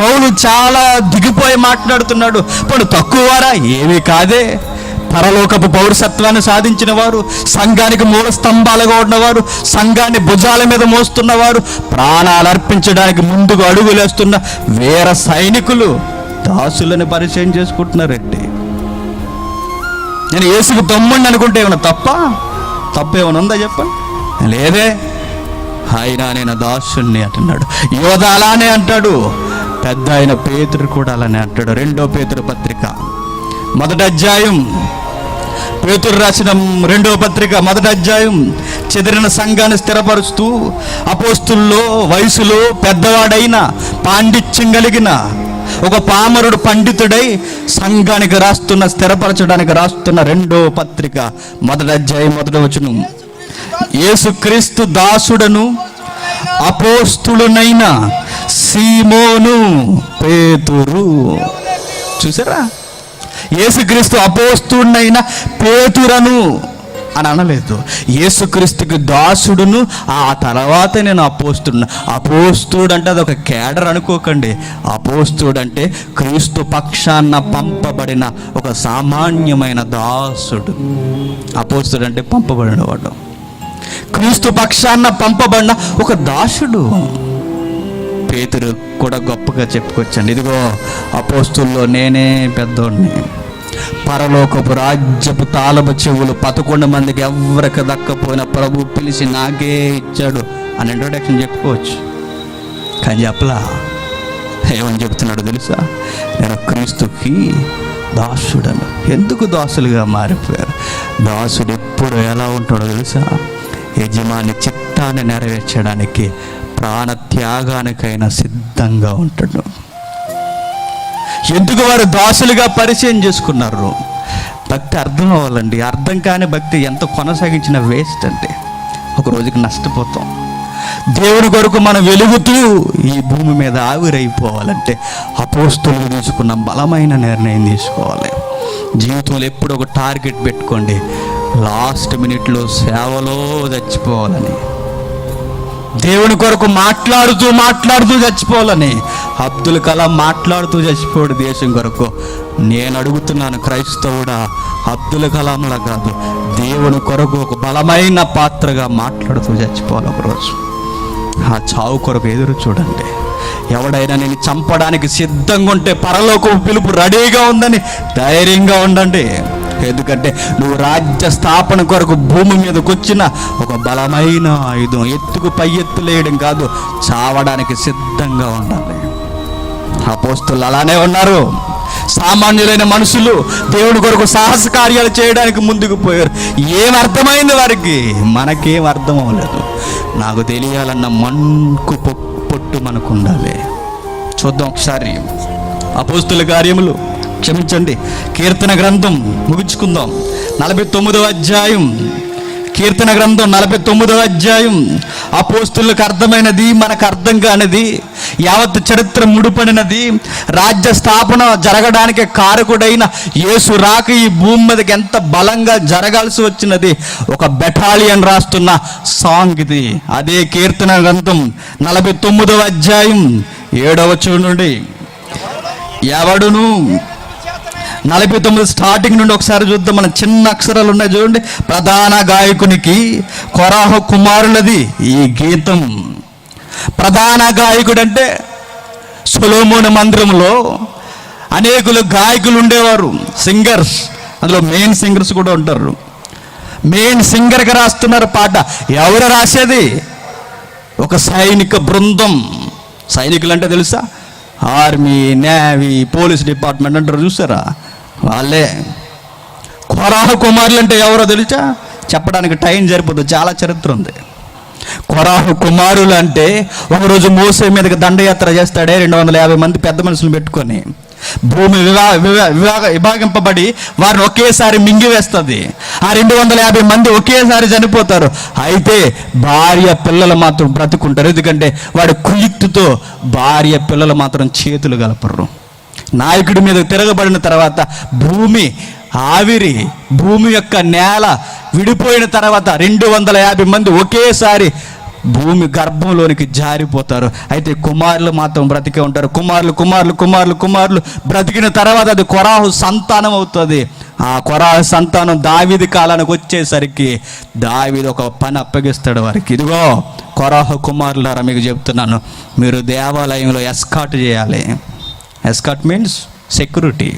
పౌలు చాలా దిగిపోయి మాట్లాడుతున్నాడు. ఇప్పుడు తక్కువవారా? ఏమీ కాదే. పరలోకపు పౌరసత్వాన్ని సాధించిన వారు, సంఘానికి మూల స్తంభాలుగా ఉన్నవారు, సంఘాన్ని భుజాల మీద మోస్తున్నవారు, ప్రాణాలు అర్పించడానికి ముందుకు అడుగులేస్తున్న వీర సైనికులు దాసులని పరిచయం చేసుకుంటున్నారండి. నేను యేసుకు తమ్ముడిని అనుకుంటే ఏమన్నా తప్పేమైనా ఉందా చెప్పండి? లేదే. ఆయన నేను దాసుని అంటున్నాడు. యోధ అలానే అంటాడు. పెద్ద ఆయన పేతురు కూడా అలానే అంటాడు. 2వ పేతురు పత్రిక 1వ అధ్యాయం, పేతురు రాసిన 2వ పత్రిక 1వ అధ్యాయం, చెదిరిన సంఘాన్ని స్థిరపరుస్తూ అపోస్తుల్లో వయసులో పెద్దవాడైన పాండిత్యం కలిగిన ఒక పామరుడు పండితుడై సంఘానికి స్థిరపరచడానికి రాస్తున్న 2వ పత్రిక 1వ అధ్యాయం 1వ వచనం, యేసుక్రీస్తు దాసుడను అపోస్తులునైన సీమోను పేతురు. చూసారా? యేసుక్రీస్తు అపోస్తుడైన పేతురను అని అనలేదు. యేసుక్రీస్తుకి దాసుడును, ఆ తర్వాత నేను అపోస్తుడును. అపోస్తుడు అంటే అది ఒక కేడర్ అనుకోకండి. అపోస్తుడు అంటే క్రీస్తు పక్షాన పంపబడిన ఒక సామాన్యమైన దాసుడు. అపోస్తుడు అంటే పంపబడిన వాడు, క్రీస్తు పక్షాన పంపబడిన ఒక దాసుడు. పేతురు కూడా గొప్పగా చెప్పుకొచ్చండి, ఇదిగో అపోస్తుల్లో నేనే పెద్దోడిని, పరలోకపు రాజ్యపు తాళపు చెవులు 11 మందికి ఎవరికి దక్కపోయినా ప్రభు పిలిచి నాకే ఇచ్చాడు అని ఇంట్రొడక్షన్ చెప్పుకోవచ్చు. కానీ చెప్పలా. ఏమని చెప్తున్నాడు తెలుసా? నేను క్రీస్తుకి దాసుడను. ఎందుకు దాసులుగా మారిపోయారు? దాసుడు ఎప్పుడు ఎలా ఉంటాడో తెలుసా? యజమాని చిత్తాన్ని నెరవేర్చడానికి ప్రాణత్యాగానికైనా సిద్ధంగా ఉంటాడు. ఎందుకు వారు దాసులుగా పరిచయం చేసుకున్నారు? భక్తి అర్థం అవ్వాలండి. అర్థం కాని భక్తి ఎంత కొనసాగించిన వేస్ట్ అంటే ఒక రోజుకి నష్టపోతాం. దేవుని కొరకు మనం వెలుగుతూ ఈ భూమి మీద ఆవిరైపోవాలంటే అపోస్తులు తీసుకున్న బలమైన నిర్ణయం తీసుకోవాలి. జీవితంలో ఎప్పుడు ఒక టార్గెట్ పెట్టుకోండి, లాస్ట్ మినిట్లో సేవలో చచ్చిపోవాలని, దేవుని కొరకు మాట్లాడుతూ చచ్చిపోవాలని. అబ్దుల్ కలాం మాట్లాడుతూ చచ్చిపోయాడు దేశం కొరకు. నేను అడుగుతున్నాను, క్రైస్తవుడా, అబ్దుల్ కలాంలా కాదు, దేవుని కొరకు ఒక బలమైన పాత్రగా మాట్లాడుతూ చచ్చిపోవాలి ఒకరోజు. ఆ చావు కొరకు ఎదురు చూడండి. ఎవడైనా నేను చంపడానికి సిద్ధంగా ఉంటే పరలోకం పిలుపు రెడీగా ఉందని ధైర్యంగా ఉండండి. ఎందుకంటే నువ్వు రాజ్య స్థాపన కొరకు భూమి మీదకి వచ్చిన ఒక బలమైన ఆయుధం. ఎత్తుకు పై ఎత్తులేయడం కాదు, చావడానికి సిద్ధంగా ఉండాలి. అపోస్తులు అలానే ఉన్నారు. సామాన్యులైన మనుషులు దేవుని కొరకు సాహస కార్యాలు చేయడానికి ముందుకు పోయారు. ఏం అర్థమైంది వారికి? మనకేం అర్థం అవ్వలేదు. నాకు తెలియాలన్న మన్కు పొట్టు మనకు ఉండాలి. చూద్దాం ఒకసారి అపోస్తుల కార్యములు, క్షమించండి, కీర్తన గ్రంథం ముగించుకుందాం. 49వ అధ్యాయం, కీర్తన గ్రంథం 49వ అధ్యాయం. అపోస్తులకు అర్థమైనది మనకు అర్థం కానిది, యావత్ చరిత్ర ముడిపడినది, రాజ్య స్థాపన జరగడానికి కారకుడైన యేసు రాక ఈ భూమి మీదకి ఎంత బలంగా జరగాల్సి వచ్చినది ఒక బెటాలియన్ రాస్తున్న సాంగ్ ఇది. అదే కీర్తన గ్రంథం 49వ అధ్యాయం 7వ వచనం నుండి. ఎవడును 49 స్టార్టింగ్ నుండి ఒకసారి చూద్దాం. మన చిన్న అక్షరాలు ఉన్నాయి చూడండి. ప్రధాన గాయకునికి కొరాహు కుమారులది ఈ గీతం. ప్రధాన గాయకుడు అంటే సొలొమోను మందిరంలో అనేకులు గాయకులు ఉండేవారు, సింగర్స్. అందులో మెయిన్ సింగర్స్ కూడా ఉంటారు. మెయిన్ సింగర్కి రాస్తున్నారు పాట. ఎవరు రాసేది? ఒక సైనిక బృందం. సైనికులు అంటే తెలుసా? ఆర్మీ, నేవీ, పోలీస్ డిపార్ట్మెంట్ అంటారు చూసారా? వాళ్ళే. కొరాహు కుమారులు అంటే ఎవరో తెలుసా? చెప్పడానికి టైం సరిపోదు, చాలా చరిత్ర ఉంది. కొరాహు కుమారులు అంటే ఒకరోజు మోసే మీదకి దండయాత్ర చేస్తాడే 250 మంది పెద్ద మనుషులు పెట్టుకొని. భూమి విభాగింపబడి వారిని ఒకేసారి మింగివేస్తుంది. ఆ 250 మంది ఒకేసారి చనిపోతారు. అయితే భార్య పిల్లలు మాత్రం బ్రతుకుంటారు. ఎందుకంటే వాడి కుయుక్తితో భార్య పిల్లలు మాత్రం చేతులు కలపరు. నాయకుడి మీద తిరగబడిన తర్వాత భూమి యొక్క నేల విడిపోయిన తర్వాత 250 మంది ఒకేసారి భూమి గర్భంలోనికి జారిపోతారు. అయితే కుమారులు మాత్రం బ్రతికే ఉంటారు. కుమారులు బ్రతికిన తర్వాత అది కొరాహు సంతానం అవుతుంది. ఆ కొరాహు సంతానం దావీదు కాలానికి వచ్చేసరికి దావీదు ఒక పని అప్పగిస్తాడు వారికి. ఇదిగో కొరాహు కుమారులారా, మీకు చెప్తున్నాను, మీరు దేవాలయంలో ఎస్కాట్ చేయాలి. Escort means security.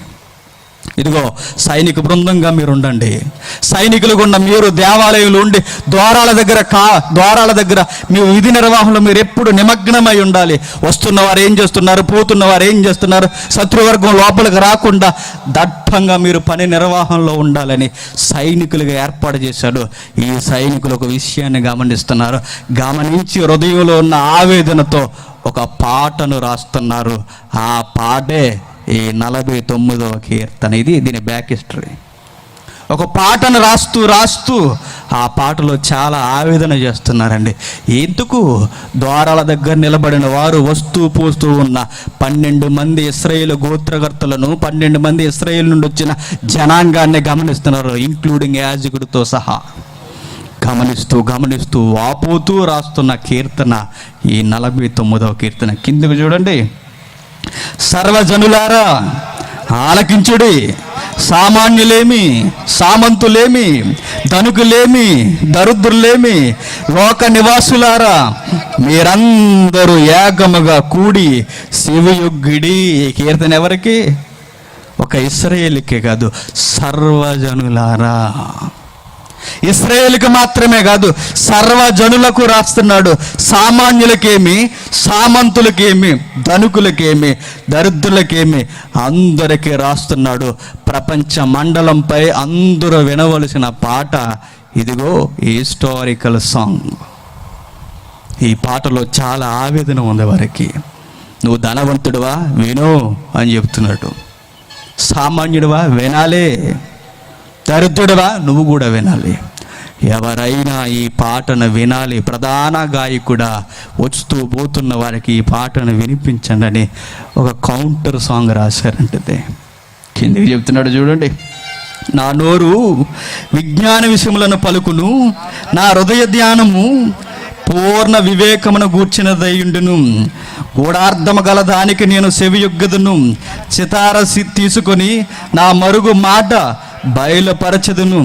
ఇదిగో సైనిక బృందంగా మీరు ఉండండి. సైనికులు గుండా మీరు దేవాలయంలో ఉండి ద్వారాల దగ్గర మీ విధి నిర్వహణలో మీరు ఎప్పుడు నిమగ్నమై ఉండాలి. వస్తున్నవారు ఏం చేస్తున్నారు, పోతున్నవారు ఏం చేస్తున్నారు, శత్రువర్గం లోపలికి రాకుండా దట్టంగా మీరు పని నిర్వహణలో ఉండాలని సైనికులుగా ఏర్పాటు చేశాడు. ఈ సైనికులు ఒక విషయాన్ని గమనిస్తున్నారు. గమనించి హృదయంలో ఉన్న ఆవేదనతో ఒక పాటను రాస్తున్నారు. ఆ పాటే ఈ 49వ కీర్తన. దీని బ్యాక్ హిస్టరీ. ఒక పాటను రాస్తూ ఆ పాటలో చాలా ఆవేదన చేస్తున్నారండి. ఎందుకు? ద్వారాల దగ్గర నిలబడిన వారు పోస్తూ ఉన్న 12 మంది ఇశ్రాయేలు గోత్రకర్తలను, 12 మంది ఇశ్రాయేలు నుండి వచ్చిన జనాంగాన్ని గమనిస్తున్నారు, ఇంక్లూడింగ్ యాజకుడితో సహా. గమనిస్తూ వాపోతూ రాస్తున్న కీర్తన ఈ 49వ కీర్తన. కిందకు చూడండి. సర్వజనులారా ఆలకించుడి, సామాన్యులేమి, సామంతులేమి, ధనుకులేమి, దరిద్రులేమి, లోక నివాసులారా, మీరందరూ ఏకముగా కూడి శివయొగ్గిడి. ఈ కీర్తన ఎవరికి? ఒక ఇశ్రాయేలుకే కాదు, సర్వజనులారా. ఇశ్రాయేలుకి మాత్రమే కాదు, సర్వజనులకు రాస్తున్నాడు. సామాన్యులకేమి, సామంతులకేమి, ధనుకులకేమి, దరిద్రులకేమి, అందరికీ రాస్తున్నాడు. ప్రపంచ మండలంపై అందరూ వినవలసిన పాట ఇదిగో ఈ హిస్టారికల్ సాంగ్. ఈ పాటలో చాలా ఆవేదన ఉంది వారికి. నువ్వు ధనవంతుడివా, విను అని చెప్తున్నాడు. సామాన్యుడివా, వినాలే. దరిద్రుడివా, నువ్వు కూడా వినాలి. ఎవరైనా ఈ పాటను వినాలి. ప్రధాన గాయకుడా వస్తూ పోతున్న వారికి ఈ పాటను వినిపించండి అని ఒక కౌంటర్ సాంగ్ రాశారంటే. కిందికి చెప్తున్నాడు చూడండి. నా నోరు విజ్ఞాన విషయములను పలుకును, నా హృదయ ధ్యానము పూర్ణ వివేకమును గూర్చినదయుండును. గూఢార్థము గల దానికి నేను సెవియొగ్గదును. సితార తీసుకొని నా మరుగు మాట బయలుపరచదును.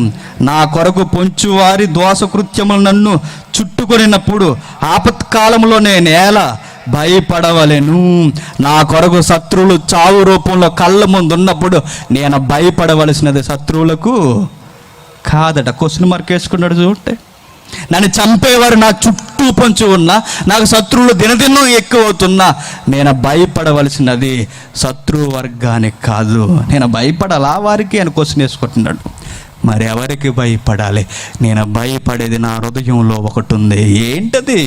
నా కొరకు పొంచువారి దోషకృత్యములు నన్ను చుట్టుకొనినప్పుడు ఆపత్కాలంలో నేను ఎలా భయపడవలెను. నా కొరకు శత్రువులు చావు రూపంలో కళ్ళ ముందు ఉన్నప్పుడు నేను భయపడవలసినది శత్రువులకు కాదట. క్వశ్చన్ మార్క్ వేసుకున్నాడు చూడండి. నన్ను చంపేవారు నా చుట్టూ పొంచి ఉన్నా, నాకు శత్రువులు దినదినం ఎక్కువ అవుతున్నా నేను భయపడవలసినది శత్రు వర్గానికి కాదు. నేను భయపడాలా వారికి అని క్వశ్చన్ వేసుకుంటున్నాడు. మరి ఎవరికి భయపడాలి? నేను భయపడేది నా హృదయంలో ఒకటి ఉంది. ఏంటది?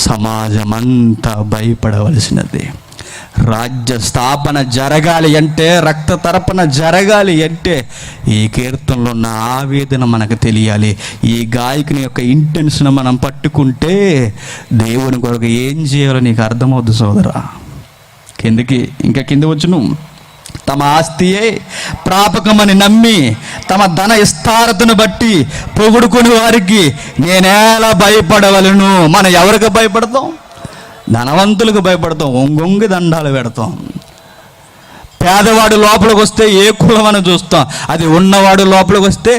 సమాజం అంతా భయపడవలసినది. రాజ్య స్థాపన జరగాలి అంటే, రక్త తర్పణ జరగాలి అంటే ఈ కీర్తనలో ఉన్న ఆవేదన మనకు తెలియాలి. ఈ గాయకుని యొక్క ఇంటెన్షన్ మనం పట్టుకుంటే దేవుని కొరకు ఏం చేయాలో నీకు అర్థమవుద్దు సోదరా. కింద వచ్చును. తమ ఆస్తియే ప్రాపకమని నమ్మి తమ ధన విస్తారతను బట్టి పొగుడుకుని వారికి నేనేలా భయపడవలను. మనం ఎవరికి భయపడతాం? ధనవంతులకు భయపడతాం, ఒంగొంగి దండాలు పెడతాం. పేదవాడు లోపలికి వస్తే ఏ కులం అని చూస్తాం. అది ఉన్నవాడు లోపలికి వస్తే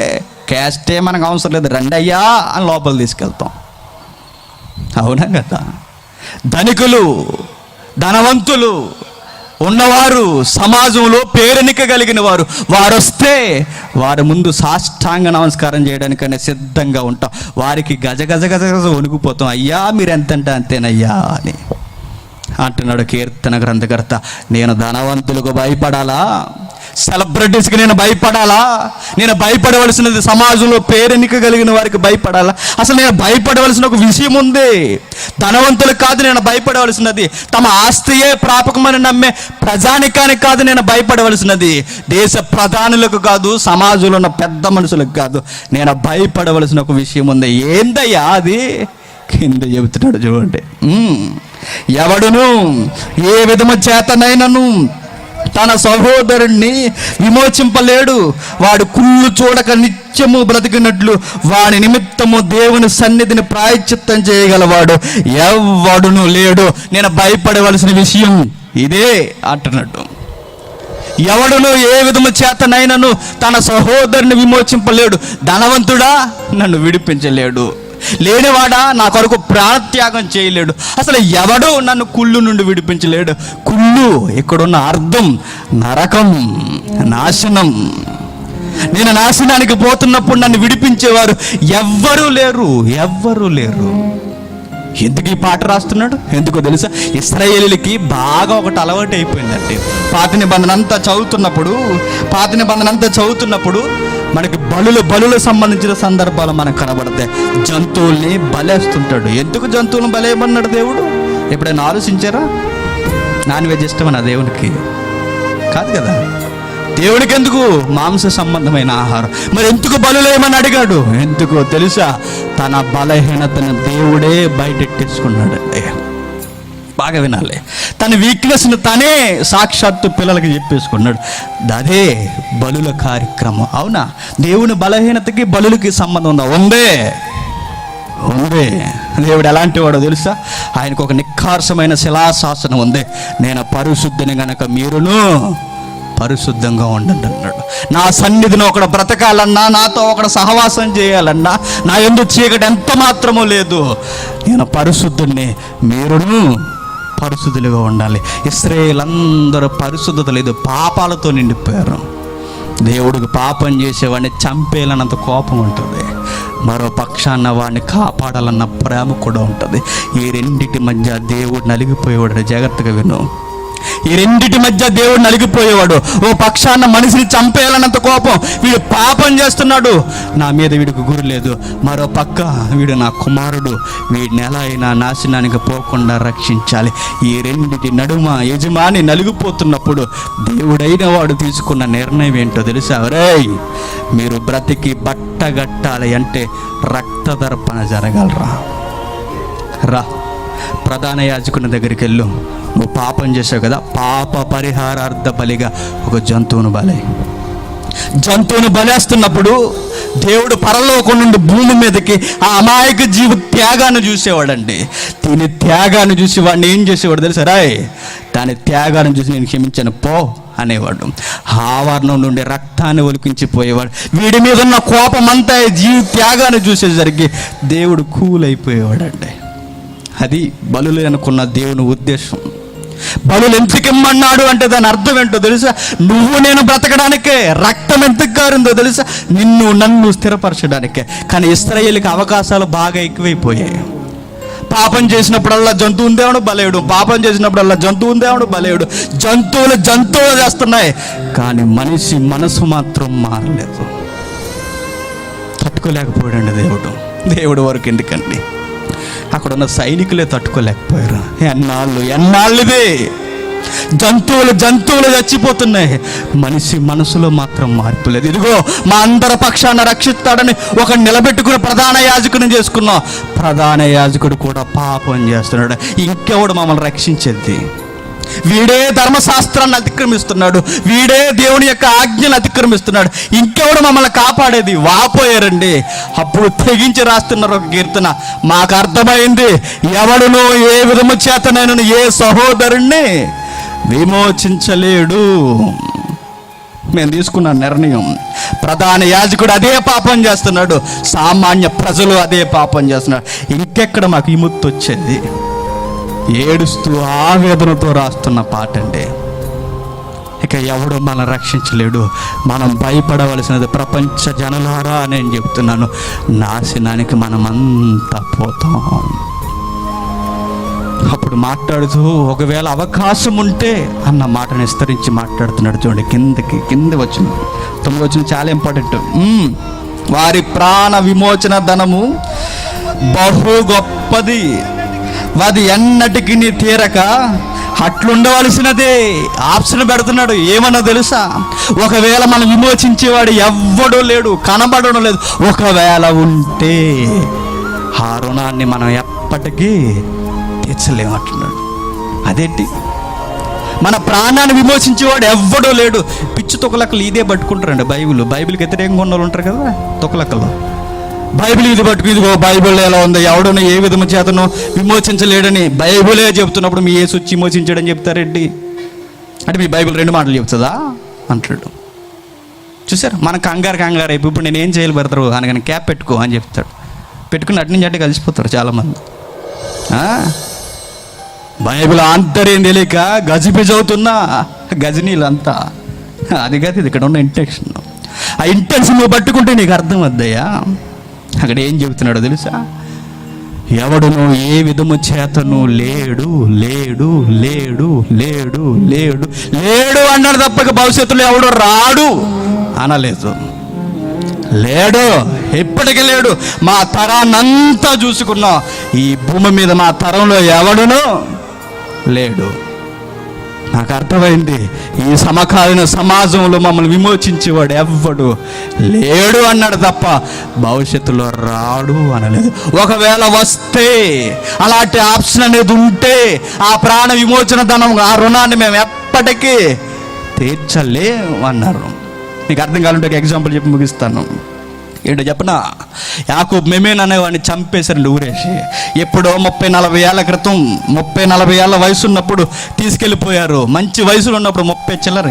క్యాస్టే మనకు అవసరం లేదు, రండయ్యా అని లోపల తీసుకెళ్తాం. అవునా కదా? ధనికులు, ధనవంతులు ఉన్నవారు, సమాజంలో పేరెనిక కలిగిన వారు వస్తే వారి ముందు సాష్టాంగ నమస్కారం చేయడానికనే సిద్ధంగా ఉంటాం. వారికి గజ వణుకుపోతాం. అయ్యా మీరు ఎంతంటే అంతేనయ్యా అని అంటున్నాడు కీర్తన గ్రంథకర్త. నేను ధనవంతులకు భయపడాలా, సెలబ్రిటీస్కి నేను భయపడాలా? నేను భయపడవలసినది సమాజంలో పేరెన్నిక కలిగిన వారికి భయపడాలా? అసలు నేను భయపడవలసిన ఒక విషయం ఉంది. ధనవంతులకు కాదు నేను భయపడవలసినది, తమ ఆస్తియే ప్రాపకమని నమ్మే ప్రజానికానికి కాదు నేను భయపడవలసినది, దేశ ప్రధానులకు కాదు, సమాజంలో ఉన్న పెద్ద మనుషులకు కాదు, నేను భయపడవలసిన ఒక విషయం ఉంది. ఏందయ్యా అది? కింద చెబుతున్నాడు చూడండి. ఎవడును ఏ విధము చేతనైనను తన సహోదరుణ్ణి విమోచింపలేడు. వాడు కుళ్ళు చూడక నిత్యము బ్రతికినట్లు వాడి నిమిత్తము దేవుని సన్నిధిని ప్రాయశ్చిత్తం చేయగలవాడు ఎవడును లేడు. నేను భయపడవలసిన విషయం ఇదే అంటున్నట్టు. ఎవడును ఏ విధము చేతనైనను తన సహోదరుని విమోచింపలేడు. ధనవంతుడా నన్ను విడిపించలేడు, లేనివాడా నా కొరకు ప్రాణత్యాగం చేయలేడు. అసలు ఎవడు నన్ను కుళ్ళు నుండి విడిపించలేడు. కుళ్ళు ఇక్కడున్న అర్థం నరకం, నాశనం. నేను నాశనానికి పోతున్నప్పుడు నన్ను విడిపించేవారు ఎవ్వరూ లేరు, ఎవ్వరూ లేరు. ఎందుకు ఈ పాట రాస్తున్నాడు? ఎందుకో తెలుసా? ఇశ్రాయేలీలకి బాగా ఒకటి అలవాటు అయిపోయిందండి. పాత నిబంధన అంతా చదువుతున్నప్పుడు మనకి బలులకు సంబంధించిన సందర్భాలు మనకు కనబడతాయి. జంతువుల్ని బలేస్తుంటాడు. ఎందుకు జంతువులను బలేయమన్నాడు దేవుడు? ఎప్పుడైనా ఆలోచించారా? నాన్ వెజ్ ఇష్టమన్నా దేవునికి? కాదు కదా. దేవుడికి ఎందుకు? మాంస సంబంధమైన ఆహారం. మరి ఎందుకు బలులేమని అడిగాడు? ఎందుకో తెలుసా? తన బలహీనతను దేవుడే బయటెట్టేసుకున్నాడండి. బాగా వినాలి. తన వీక్నెస్ను తనే సాక్షాత్తు పిల్లలకి చెప్పేసుకున్నాడు. అదే బలుల కార్యక్రమం. అవునా? దేవుని బలహీనతకి బలులకి సంబంధం ఉందా? ఉందే. దేవుడు ఎలాంటి వాడో తెలుసా? ఆయనకు ఒక నిఖార్సమైన శిలాశాసనం ఉంది. నేను పరిశుద్ధిని గనక మీరును పరిశుద్ధంగా ఉండండి అన్నాడు. నా సన్నిధిని ఒకడు బ్రతకాలన్నా, నాతో ఒకడు సహవాసం చేయాలన్నా, నా యందు చీకటి ఎంత మాత్రమూ లేదు. నేను పరిశుద్ధుణ్ణి, మీరును పరిశుద్ధులుగా ఉండాలి. ఇశ్రాయేలు అందరూ పరిశుద్ధత లేదు, పాపాలతో నిండిపోయారు. దేవుడికి పాపం చేసేవాడిని చంపేయాలన్నంత కోపం ఉంటుంది, మరో పక్షాన వాడిని కాపాడాలన్న ప్రేమ కూడా ఉంటుంది. ఈ రెండిటి మధ్య దేవుడు నలిగిపోయేవాడు. జాగ్రత్తగా విను. ఈ రెండిటి మధ్య దేవుడు నలిగిపోయేవాడు. ఓ పక్షాన మనిషిని చంపేయాలన్నంత కోపం, వీడు పాపం చేస్తున్నాడు, నా మీద వీడికి గురి లేదు. మరో పక్క వీడు నా కుమారుడు, వీడిని ఎలా అయినా నాశనానికి పోకుండా రక్షించాలి. ఈ రెండిటి నడుమ యజమాని నలిగిపోతున్నప్పుడు దేవుడైన వాడు తీసుకున్న నిర్ణయం ఏంటో తెలుసా? రేయ్, మీరు బ్రతికి బట్టగట్టాలి అంటే రక్తదర్పణ జరగలరా? రా, ప్రధాన యాజకుని దగ్గరికి వెళ్ళు. నువ్వు పాపం చేసావు కదా, పాప పరిహారార్థ బలిగా ఒక జంతువును బలేస్తున్నప్పుడు దేవుడు పరలోకం నుండి భూమి మీదకి ఆ అమాయక జీవ త్యాగాన్ని చూసేవాడండి. దీని త్యాగాన్ని చూసి వాడిని ఏం చేసేవాడు తెలుసా? రాయ్, దాని త్యాగాన్ని చూసి నేను క్షమించాను పో అనేవాడు. ఆవరణం నుండి రక్తాన్ని ఒలికించిపోయేవాడు. వీడి మీద ఉన్న కోపం అంతా జీవ త్యాగాన్ని చూసేసరికి దేవుడు కూల్ అయిపోయేవాడండి. అది బలులు అనుకున్న దేవుని ఉద్దేశం. బలులు ఎందుకు ఇమ్మన్నాడు అంటే దాని అర్థం ఏంటో తెలుసా? నువ్వు నేను బ్రతకడానికే. రక్తం ఎందుకు కారిందో తెలుసా? నన్ను స్థిరపరచడానికే. కానీ ఇశ్రాయేలుకి అవకాశాలు బాగా ఎక్కువైపోయాయి. పాపం చేసినప్పుడల్లా జంతువుని దేవుడు బలేయుడు, పాపం చేసినప్పుడల్లా జంతువుని దేవుడు బలేయుడు. జంతువులు చేస్తున్నాయి, కానీ మనిషి మనసు మాత్రం మారలేదు. తట్టుకోలేకపోయాడండి దేవుడు వరకు. ఎందుకండి అక్కడ ఉన్న సైనికులే తట్టుకోలేకపోయారు. ఎన్నాళ్ళుదే జంతువులు చచ్చిపోతున్నాయి, మనిషి మనసులో మాత్రం మార్పు లేదు. ఇదిగో మా అందరి పక్షాన రక్షిస్తాడని ఒక నిలబెట్టుకుని ప్రధాన యాజకుని చేసుకున్నాం. ప్రధాన యాజకుడు కూడా పాపం చేస్తున్నాడు. ఇంకెవడు మమ్మల్ని రక్షించేది? వీడే ధర్మశాస్త్రాన్ని అతిక్రమిస్తున్నాడు, వీడే దేవుని యొక్క ఆజ్ఞను అతిక్రమిస్తున్నాడు, ఇంకెవడు మమ్మల్ని కాపాడేది? వాపోయారండి. అప్పుడు తెగించి రాస్తున్నారు ఒక కీర్తన. మాకు అర్థమైంది, ఎవడును ఏ విధము చేతనైనా ఏ సహోదరుణ్ణి విమోచించలేడు. మేము తీసుకున్న నిర్ణయం. ప్రధాన యాజకుడు అదే పాపం చేస్తున్నాడు, సామాన్య ప్రజలు అదే పాపం చేస్తున్నాడు. ఇంకెక్కడ మాకు విముక్తి వచ్చేది? ఏడుస్తూ ఆవేదనతో రాస్తున్న పాట అండి. ఇక ఎవడు మనం రక్షించలేడు. మనం భయపడవలసినది ప్రపంచ జనులారా నేను చెప్తున్నాను, నాశనానికి మనమంతా పోతాం. ఇప్పుడు మాట్లాడుతూ ఒకవేళ అవకాశం ఉంటే అన్న మాటను విస్తరించి మాట్లాడుతున్నాడు. చూడండి కింద వచ్చిన 9 వచ్చిన చాలా ఇంపార్టెంట్. వారి ప్రాణ విమోచన ధనము బహు గొప్పది, అది ఎన్నటికి తీరక అట్లుండవలసినదే. ఆప్షన్ పెడుతున్నాడు. ఏమన్నా తెలుసా? ఒకవేళ మనం విమోచించేవాడు ఎవ్వడూ లేడు, కనబడడం లేదు. ఒకవేళ ఉంటే ఆ రుణాన్ని మనం ఎప్పటికీ తీర్చలేమంటున్నాడు. అదేంటి? మన ప్రాణాన్ని విమోచించేవాడు ఎవ్వడూ లేడు. పిచ్చి తొక్కలక్కలు ఇదే పట్టుకుంటారండి. బైబిల్కి వ్యతిరేకంగా ఉన్న వాళ్ళు ఉంటారు కదా తొక్కలక్కలు. బైబిల్ ఇది పట్టుకు, ఇదిగో బైబిల్ ఎలా ఉంది, ఎవడనో ఏ విధము చేతను విమోచించలేడని బైబిలే చెబుతున్నప్పుడు మీ యేసు వచ్చి విమోచించాడని చెప్తారేంటి? అంటే మీ బైబిల్ 2 మాటలు చెప్తుందా అంటాడు. చూసారు, మన కంగారు అయిపోయి ఇప్పుడు నేను ఏం చేయాలి బ్రదరు అనగానే క్యాప్ పెట్టుకో అని చెప్తాడు. పెట్టుకుని అటు నుంచి అంటే కలిసిపోతారు చాలామంది. బైబిల్ ఆంతర్యం తెలియక గజిబిజవుతున్నా గజనీలు అంతా. అది కాదు ఇది ఇక్కడ ఉన్న ఇంటెన్షన్. ఆ ఇంటెన్షన్ నువ్వు పట్టుకుంటే నీకు అర్థం వద్దయ్యా. అక్కడ ఏం చెబుతున్నాడో తెలుసా? ఎవడును ఏ విధము చేతను లేడు లేడు లేడు లేడు లేడు లేడు అన్నాడు తప్పక భవిష్యత్తులో ఎవడు రాడు అనలేదు. లేడు, ఎప్పటికీ లేడు. మా తరాన్నంతా చూసుకున్నాం, ఈ భూమి మీద మా తరంలో ఎవడును లేడు. నాకు అర్థమైంది, ఈ సమకాలీన సమాజంలో మమ్మల్ని విమోచించేవాడు ఎవ్వడు లేడు అన్నాడు తప్ప భవిష్యత్తులో రాడు అనలేదు. ఒకవేళ వస్తే, అలాంటి ఆప్షన్ అనేది ఉంటే, ఆ ప్రాణ విమోచన ధనం, ఆ రుణాన్ని మేము ఎప్పటికీ తీర్చలేము అన్నారు. మీకు అర్థం కావాలంటే ఒక ఎగ్జాంపుల్ చెప్పి ముగిస్తాను. ఏంటో చెప్పనా? యాకోబు మెమేన్ అనేవాడిని చంపేశారండి ఊరేసి. ఎప్పుడో 30-40 ఏళ్ళ క్రితం, 30-40 ఏళ్ళ వయసు ఉన్నప్పుడు తీసుకెళ్ళిపోయారు. మంచి వయసులో ఉన్నప్పుడు, 30 చిల్లర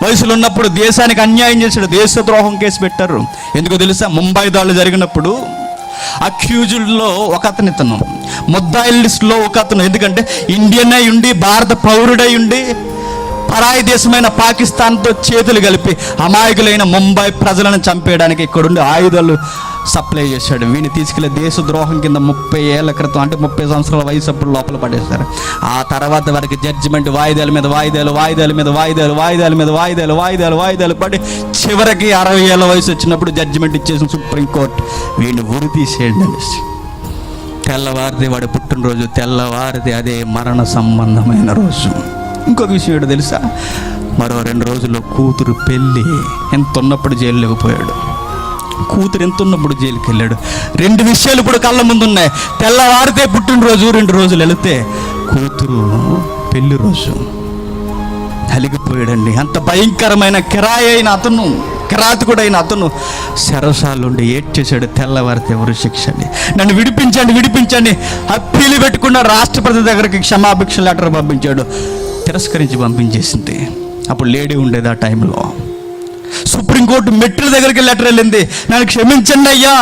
వయసులో ఉన్నప్పుడు దేశానికి అన్యాయం చేశాడు. దేశద్రోహం కేసు పెట్టారు. ఎందుకో తెలుసా? ముంబై దాడులు జరిగినప్పుడు అక్యూజ్డ్లో ఒక ఇతను, ముద్దాయిల్ లిస్టులో ఒక అతను. ఎందుకంటే ఇండియన్ అయి ఉండి, భారత పౌరుడై ఉండి, పరాయి దేశమైన పాకిస్తాన్తో చేతులు కలిపి అమాయకులైన ముంబై ప్రజలను చంపేయడానికి ఇక్కడుండి ఆయుధాలు సప్లై చేశాడు. వీడిని తీసుకెళ్లి దేశద్రోహం కింద 30 ఏళ్ల క్రితం, అంటే 30 సంవత్సరాల వయసు అప్పుడు లోపల పడేశారు. ఆ తర్వాత వారికి జడ్జిమెంట్ వాయిదాల మీద వాయిదాలు పడి చివరికి 60 ఏళ్ళ వయసు వచ్చినప్పుడు జడ్జిమెంట్ ఇచ్చేసిన సుప్రీంకోర్టు వీడిని ఉరి తీసేయండి అనేసి. తెల్లవారిది వాడి పుట్టినరోజు, తెల్లవారిది అదే మరణ సంబంధమైన రోజు. ఇంకొక విషయం ఏంటో తెలుసా? మరో 2 రోజుల్లో కూతురు పెళ్ళి. ఎంత ఉన్నప్పుడు జైల్లోకి పోయాడు. కూతురు ఎంత ఉన్నప్పుడు జైలుకి వెళ్ళాడు. 2 విషయాలు ఇప్పుడు కళ్ళ ముందు ఉన్నాయి. తెల్లవారితే పుట్టినరోజు, 2 రోజులు వెళితే కూతురు పెళ్లి రోజు. అలిగిపోయాడండి. అంత భయంకరమైన కిరాతకుడైన అతను శరసాలుండి ఏడ్చేశాడు. తెల్లవారితే ఎవరు శిక్షని, నన్ను విడిపించండి అప్పీలు పెట్టుకున్న రాష్ట్రపతి దగ్గరికి క్షమాభిక్ష లెటర్ పంపించాడు. తిరస్కరించి పంపించేసింది. అప్పుడు లేడీ ఉండేది ఆ టైంలో. సుప్రీంకోర్టు మెట్ల దగ్గరికి లెటర్ వెళ్ళింది, నన్ను క్షమించండి అయ్యా,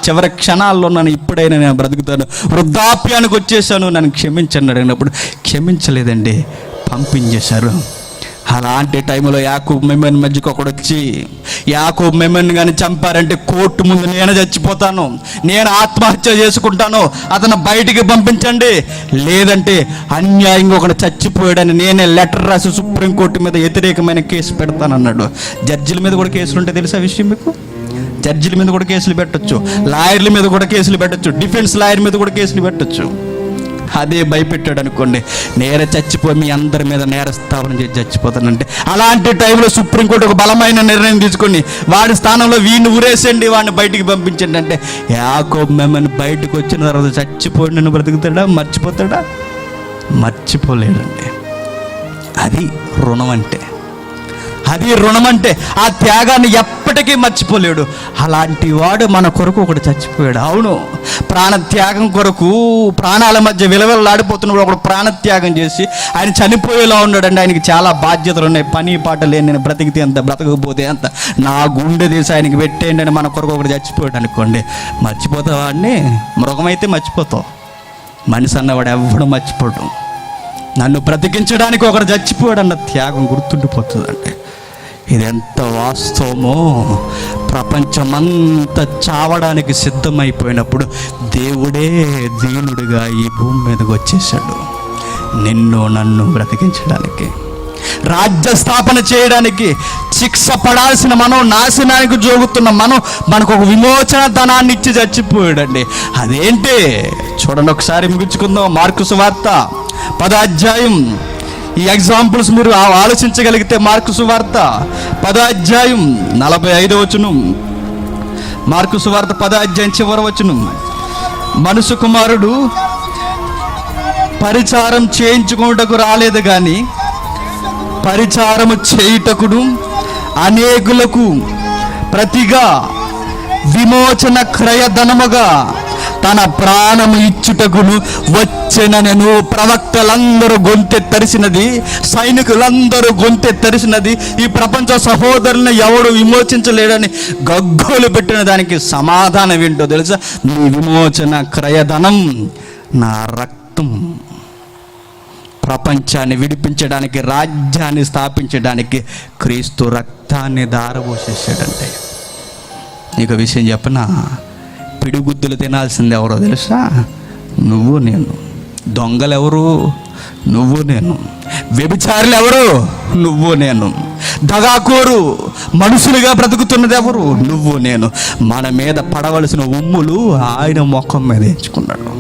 చివరి క్షణాల్లో నన్ను ఇప్పుడైనా నేను బ్రతుకుతాను, వృద్ధాప్యానికి వచ్చేసాను, నన్ను క్షమించండి అడిగినప్పుడు క్షమించలేదండి, పంపించేశారు. అలాంటి టైంలో యాకోబు మెమన్ మధ్యకు ఒకడు వచ్చి, యాకోబు మెమన్ కానీ చంపారంటే కోర్టు ముందు నేను చచ్చిపోతాను, నేను ఆత్మహత్య చేసుకుంటాను, అతను బయటికి పంపించండి, లేదంటే అన్యాయంగా ఒకడు చచ్చిపోయాడని నేనే లెటర్ రాసి సుప్రీంకోర్టు మీద వ్యతిరేకమైన కేసు పెడతానన్నాడు. జడ్జిల మీద కూడా కేసులు ఉంటాయి తెలుసా విషయం మీకు? జడ్జిల మీద కూడా కేసులు పెట్టచ్చు, లాయర్ల మీద కూడా కేసులు పెట్టచ్చు, డిఫెన్స్ లాయర్ మీద కూడా కేసులు పెట్టచ్చు. అదే భయపెట్టాడు అనుకోండి, చచ్చిపోయి మీ అందరి మీద నేరస్థాపన చేసి చచ్చిపోతానంటే. అలాంటి టైంలో సుప్రీంకోర్టు ఒక బలమైన నిర్ణయం తీసుకొని వాడి స్థానంలో వీడిని ఉరేసండి, వాడిని బయటికి పంపించండి అంటే, యాకోబు మెమన్ బయటకు వచ్చిన తర్వాత చచ్చిపోయి నన్ను బ్రతుకుతాడా? మర్చిపోతాడా? మర్చిపోలేడండి. అది రుణం అంటే. ఆ త్యాగాన్ని ఎప్పటికీ మర్చిపోలేడు. అలాంటి వాడు మన కొరకు ఒకడు చచ్చిపోయాడు. అవును, ప్రాణత్యాగం కొరకు ప్రాణాల మధ్య విలవిలలాడిపోతున్నప్పుడు ఒకడు ప్రాణత్యాగం చేసి ఆయన చనిపోయేలా ఉన్నాడండి. ఆయనకి చాలా బాధ్యతలు ఉన్నాయి, పని పాట లేని, నేను బ్రతికితే అంత, బ్రతకపోతే అంత, నా గుండె తీసి ఆయనకి పెట్టేయండి అని మన కొరకు ఒకడు చచ్చిపోయాడు అనుకోండి, మర్చిపోతావు వాడిని? మృగమైతే మర్చిపోతావు, మనిషి అన్నవాడు ఎవడు మర్చిపోవడం. నన్ను బ్రతికించడానికి ఒకడు చచ్చిపోయాడు అన్న త్యాగం గుర్తుండిపోతుందండి. ఇది ఎంత వాస్తవమో, ప్రపంచమంతా చావడానికి సిద్ధమైపోయినప్పుడు దేవుడే దీనుడిగా ఈ భూమి మీదకి వచ్చేసాడు. నిన్ను నన్ను బ్రతికించడానికి, రాజ్య స్థాపన చేయడానికి, శిక్ష పడాల్సిన మనం, నాశనానికి జోగుతున్న మనం, మనకు ఒక విమోచన ధనాన్ని ఇచ్చి చచ్చిపోయాడండి. అదేంటి చూడండి, ఒకసారి ముగించుకుందాం. మార్కు సువార్త 10వ అధ్యాయం. ఈ ఎగ్జాంపుల్స్ మీరు ఆలోచించగలిగితే మార్కు సువార్త 10వ అధ్యాయం 45వ వచనం. మార్కు సువార్త 10వ అధ్యాయం చివరి వచనం. మనుష్య కుమారుడు పరిచారం చేయించుకోవటకు రాలేదు కానీ పరిచారము చేయుటకును అనేకులకు ప్రతిగా విమోచన క్రయధనముగా తన ప్రాణము ఇచ్చుటకును వచ్చెనను. ప్రవక్తలందరూ గొంతె తరిసినది, సైనికులందరూ గొంతె తరిసినది, ఈ ప్రపంచ సహోదరులను ఎవడు విమోచించలేడని గగ్గోలు పెట్టిన దానికి సమాధానం ఏంటో తెలుసా? నీ విమోచన క్రయధనం నా రక్తం. ప్రపంచాన్ని విడిపించడానికి, రాజ్యాన్ని స్థాపించడానికి క్రీస్తు రక్తాన్ని ధారపోసేసాడంటే. నీకు విషయం చెప్పనా? పిడిగుద్దులు తినాల్సింది ఎవరో తెలుసా? నువ్వు నేను. దొంగలెవరు? నువ్వు నేను. వ్యభిచారులు ఎవరు? నువ్వు నేను. దగాకోరు మనుషులుగా బ్రతుకుతున్నది ఎవరు? నువ్వు నేను. మన మీద పడవలసిన ఉమ్ములు ఆయన ముఖం మీద ఎంచుకున్నాడు.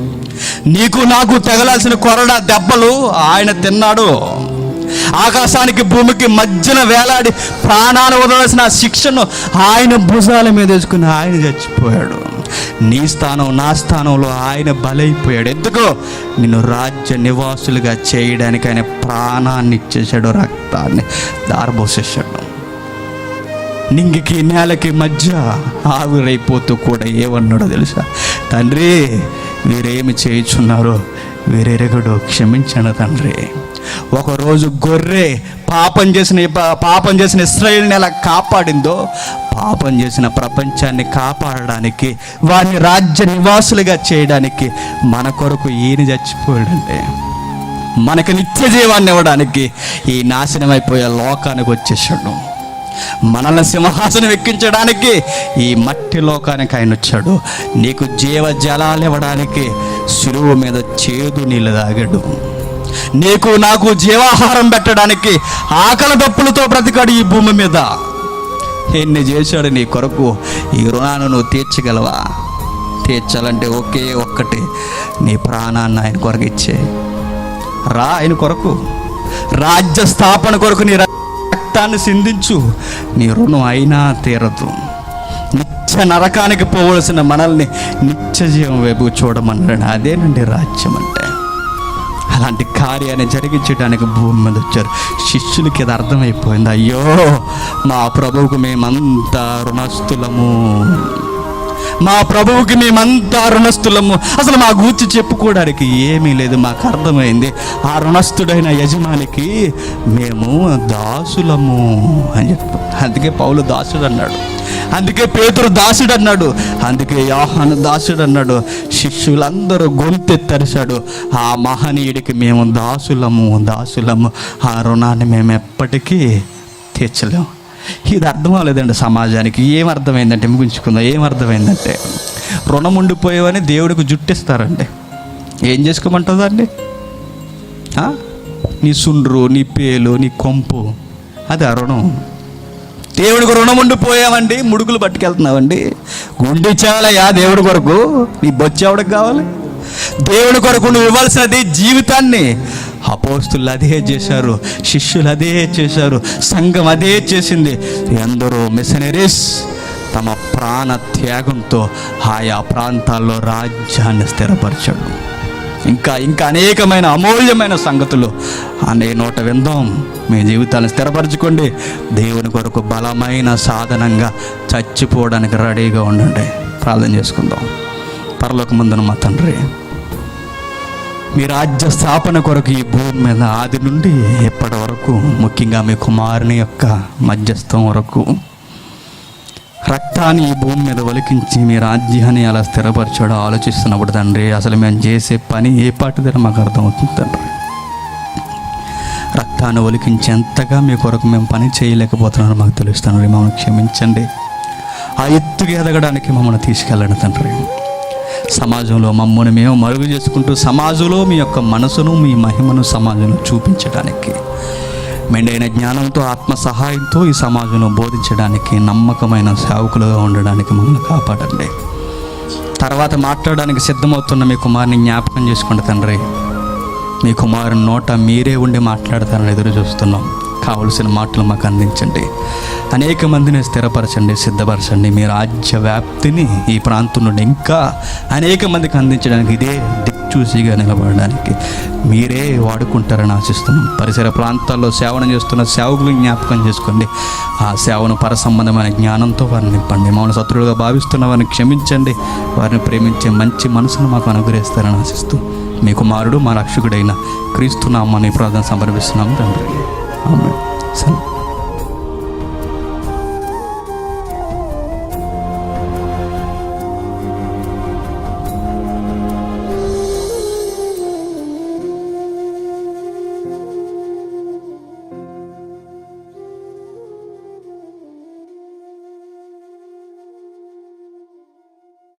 నీకు నాకు తగలాల్సిన కొరడా దెబ్బలు ఆయన తిన్నాడు. ఆకాశానికి భూమికి మధ్యన వేలాడి ప్రాణాన్ని వదలాల్సిన శిక్షను ఆయన భుజాల మీద వేసుకుని ఆయన చచ్చిపోయాడు. నీ స్థానం నా స్థానంలో ఆయన బలైపోయాడు. ఎందుకో నిన్ను రాజ్య నివాసులుగా చేయడానికి ఆయన ప్రాణాన్ని ఇచ్చేసాడు, రక్తాన్ని దారబోసేసాడు. నింగికి నేలకి మధ్య ఆవిరైపోతూ కూడా ఏమన్నాడో తెలుసా? తండ్రి, వీరేమి చేయుచున్నారో వీరెరగడు, క్షమించండి తండ్రి. ఒకరోజు గొర్రె పాపం చేసిన ఇశ్రాయేలుని ఎలా కాపాడిందో, పాపం చేసిన ప్రపంచాన్ని కాపాడడానికి, వారిని రాజ్య నివాసులుగా చేయడానికి మన కొరకు ఈయన చచ్చిపోయాడండి. మనకు నిత్య జీవాన్ని ఇవ్వడానికి ఈ నాశనమైపోయే లోకానికి వచ్చేసాడు. మనల్ని సింహాసనం ఎక్కించడానికి ఈ మట్టి లోకానికి ఆయన వచ్చాడు. నీకు జీవ జలాలు ఇవ్వడానికి శిలువ మీద చేదు నీళ్ళు తాగాడు. నీకు నాకు జీవాహారం పెట్టడానికి ఆకలి దప్పులతో బ్రతికాడు ఈ భూమి మీద. ఎన్ని చేశాడు నీ కొరకు. ఈ రుణాన్ని నువ్వు తీర్చగలవా? తీర్చాలంటే ఒకే ఒక్కటి, నీ ప్రాణాన్ని ఆయన కొరకు ఇచ్చే రా. ఆయన కొరకు రాజ్య స్థాపన కొరకు నీ రక్తాన్ని సిందించు. నీ రుణం అయినా తీరదు. నిత్య నరకానికి పోవలసిన మనల్ని నిత్య జీవం వైపు చూడమన్నాడు. అదేనండి రాజ్యం అంటే. అలాంటి కార్యాన్ని జరిగించడానికి భూమి మీద వచ్చారు. శిష్యులకి ఇది అర్థమైపోయింది. అయ్యో, మా ప్రభువుకు మేమంతా రుణస్థులము, మా ప్రభువుకి మేమంతా రుణస్థులము. అసలు మా గూర్చి చెప్పుకోవడానికి ఏమీ లేదు. మాకు అర్థమైంది, ఆ రుణస్థుడైన యజమానికి మేము దాసులము అని చెప్పు. అందుకే పౌలు దాసుడు అన్నాడు, అందుకే పేతురు దాసుడు అన్నాడు, అందుకే యోహాను దాసుడు అన్నాడు. శిష్యులందరూ గొంతెత్తరిశాడు, ఆ మహనీయుడికి మేము దాసులము, దాసులము. ఆ రుణాన్ని మేము ఎప్పటికీ తీర్చలేము. ఇది అర్థం అవ్వలేదండి సమాజానికి. ఏమర్థమైందంటే, ముగించుకుందాం, ఏమర్థమైందంటే, రుణం ఉండిపోయేవని దేవుడికి జుట్టిస్తారండి. ఏం చేసుకోమంటుందండి? నీ సుండ్రు, నీ పేలు, నీ కొంపు, అది ఆ రుణం. దేవుడికి రుణం ఉండిపోయామండి, ముడుకులు పట్టుకెళ్తున్నామండి. గుండె చాలయా దేవుడి కొరకు, నీ బొచ్చి ఎవడికి కావాలి? దేవుడి కొరకు నువ్వు ఇవ్వాల్సినది జీవితాన్ని. అపోస్తులు అదే చేశారు, శిష్యులు అదే చేశారు, సంఘం అదే చేసింది. ఎందరో మిషనరీస్ తమ ప్రాణ త్యాగంతో ఆయా ప్రాంతాల్లో రాజ్యాన్ని స్థిరపరిచాడు. ఇంకా అనేకమైన అమూల్యమైన సంగతులు అనే నోట విందాం. మీ జీవితాన్ని స్థిరపరచుకోండి. దేవుని కొరకు బలమైన సాధనంగా చచ్చిపోవడానికి రెడీగా ఉండండి. ప్రార్థన చేసుకుందాం. పరలోకమందున మా తండ్రి, మీ రాజ్య స్థాపన కొరకు ఈ భూమి మీద ఆది నుండి ఎప్పటి వరకు, ముఖ్యంగా మీ కుమారుని యొక్క మధ్యస్థం వరకు రక్తాన్ని ఈ భూమి మీద ఒలికించి మీ రాజ్యాన్ని అలా స్థిరపరచడం ఆలోచిస్తున్నప్పుడు తండ్రి, అసలు మేము చేసే పని ఏ పాటిదని మాకు అర్థమవుతుంది తండ్రి. రక్తాన్ని ఒలికించేంతగా మీ కొరకు మేము పని చేయలేకపోతున్నాను మాకు తెలుస్తాను. మమ్మల్ని క్షమించండి. ఆ ఎత్తుకు ఎదగడానికి మమ్మల్ని తీసుకెళ్ళండి తండ్రి. సమాజంలో మమ్మల్ని మేము మరుగు చేసుకుంటూ సమాజంలో మీ యొక్క మనసును మీ మహిమను సమాజంలో చూపించడానికి, మెండైన జ్ఞానంతో ఆత్మ సహాయంతో ఈ సమాజంలో బోధించడానికి, నమ్మకమైన సేవకులుగా ఉండడానికి మమ్మల్ని కాపాడండి. తర్వాత మాట్లాడడానికి సిద్ధమవుతున్న మీ కుమారుని జ్ఞాపకం చేసుకోండి తండ్రి. మీ కుమారుని నోట మీరే ఉండి మాట్లాడతారని ఎదురు చూస్తున్నాం. కావలసిన మాటలు మాకు అందించండి. అనేక మందిని స్థిరపరచండి, సిద్ధపరచండి. మీ రాజ్య వ్యాప్తిని ఈ ప్రాంతం నుండి ఇంకా అనేక మందికి అందించడానికి, ఇదే దిక్చూసిగా నిలబడడానికి మీరే వాడుకుంటారని ఆశిస్తున్నాం. పరిసర ప్రాంతాల్లో సేవను చేస్తున్న సేవకులు జ్ఞాపకం చేసుకోండి. ఆ సేవను పరసంబంధమైన జ్ఞానంతో వారిని నింపండి. మమ్మల్ని శత్రువులుగా భావిస్తున్న వారిని క్షమించండి. వారిని ప్రేమించే మంచి మనసును మాకు అనుగ్రహిస్తారని ఆశిస్తూ మీ కుమారుడు మా రక్షకుడైన క్రీస్తు నామమున ప్రార్థన సమర్పిస్తున్నాము తండ్రి. ఆమేన్.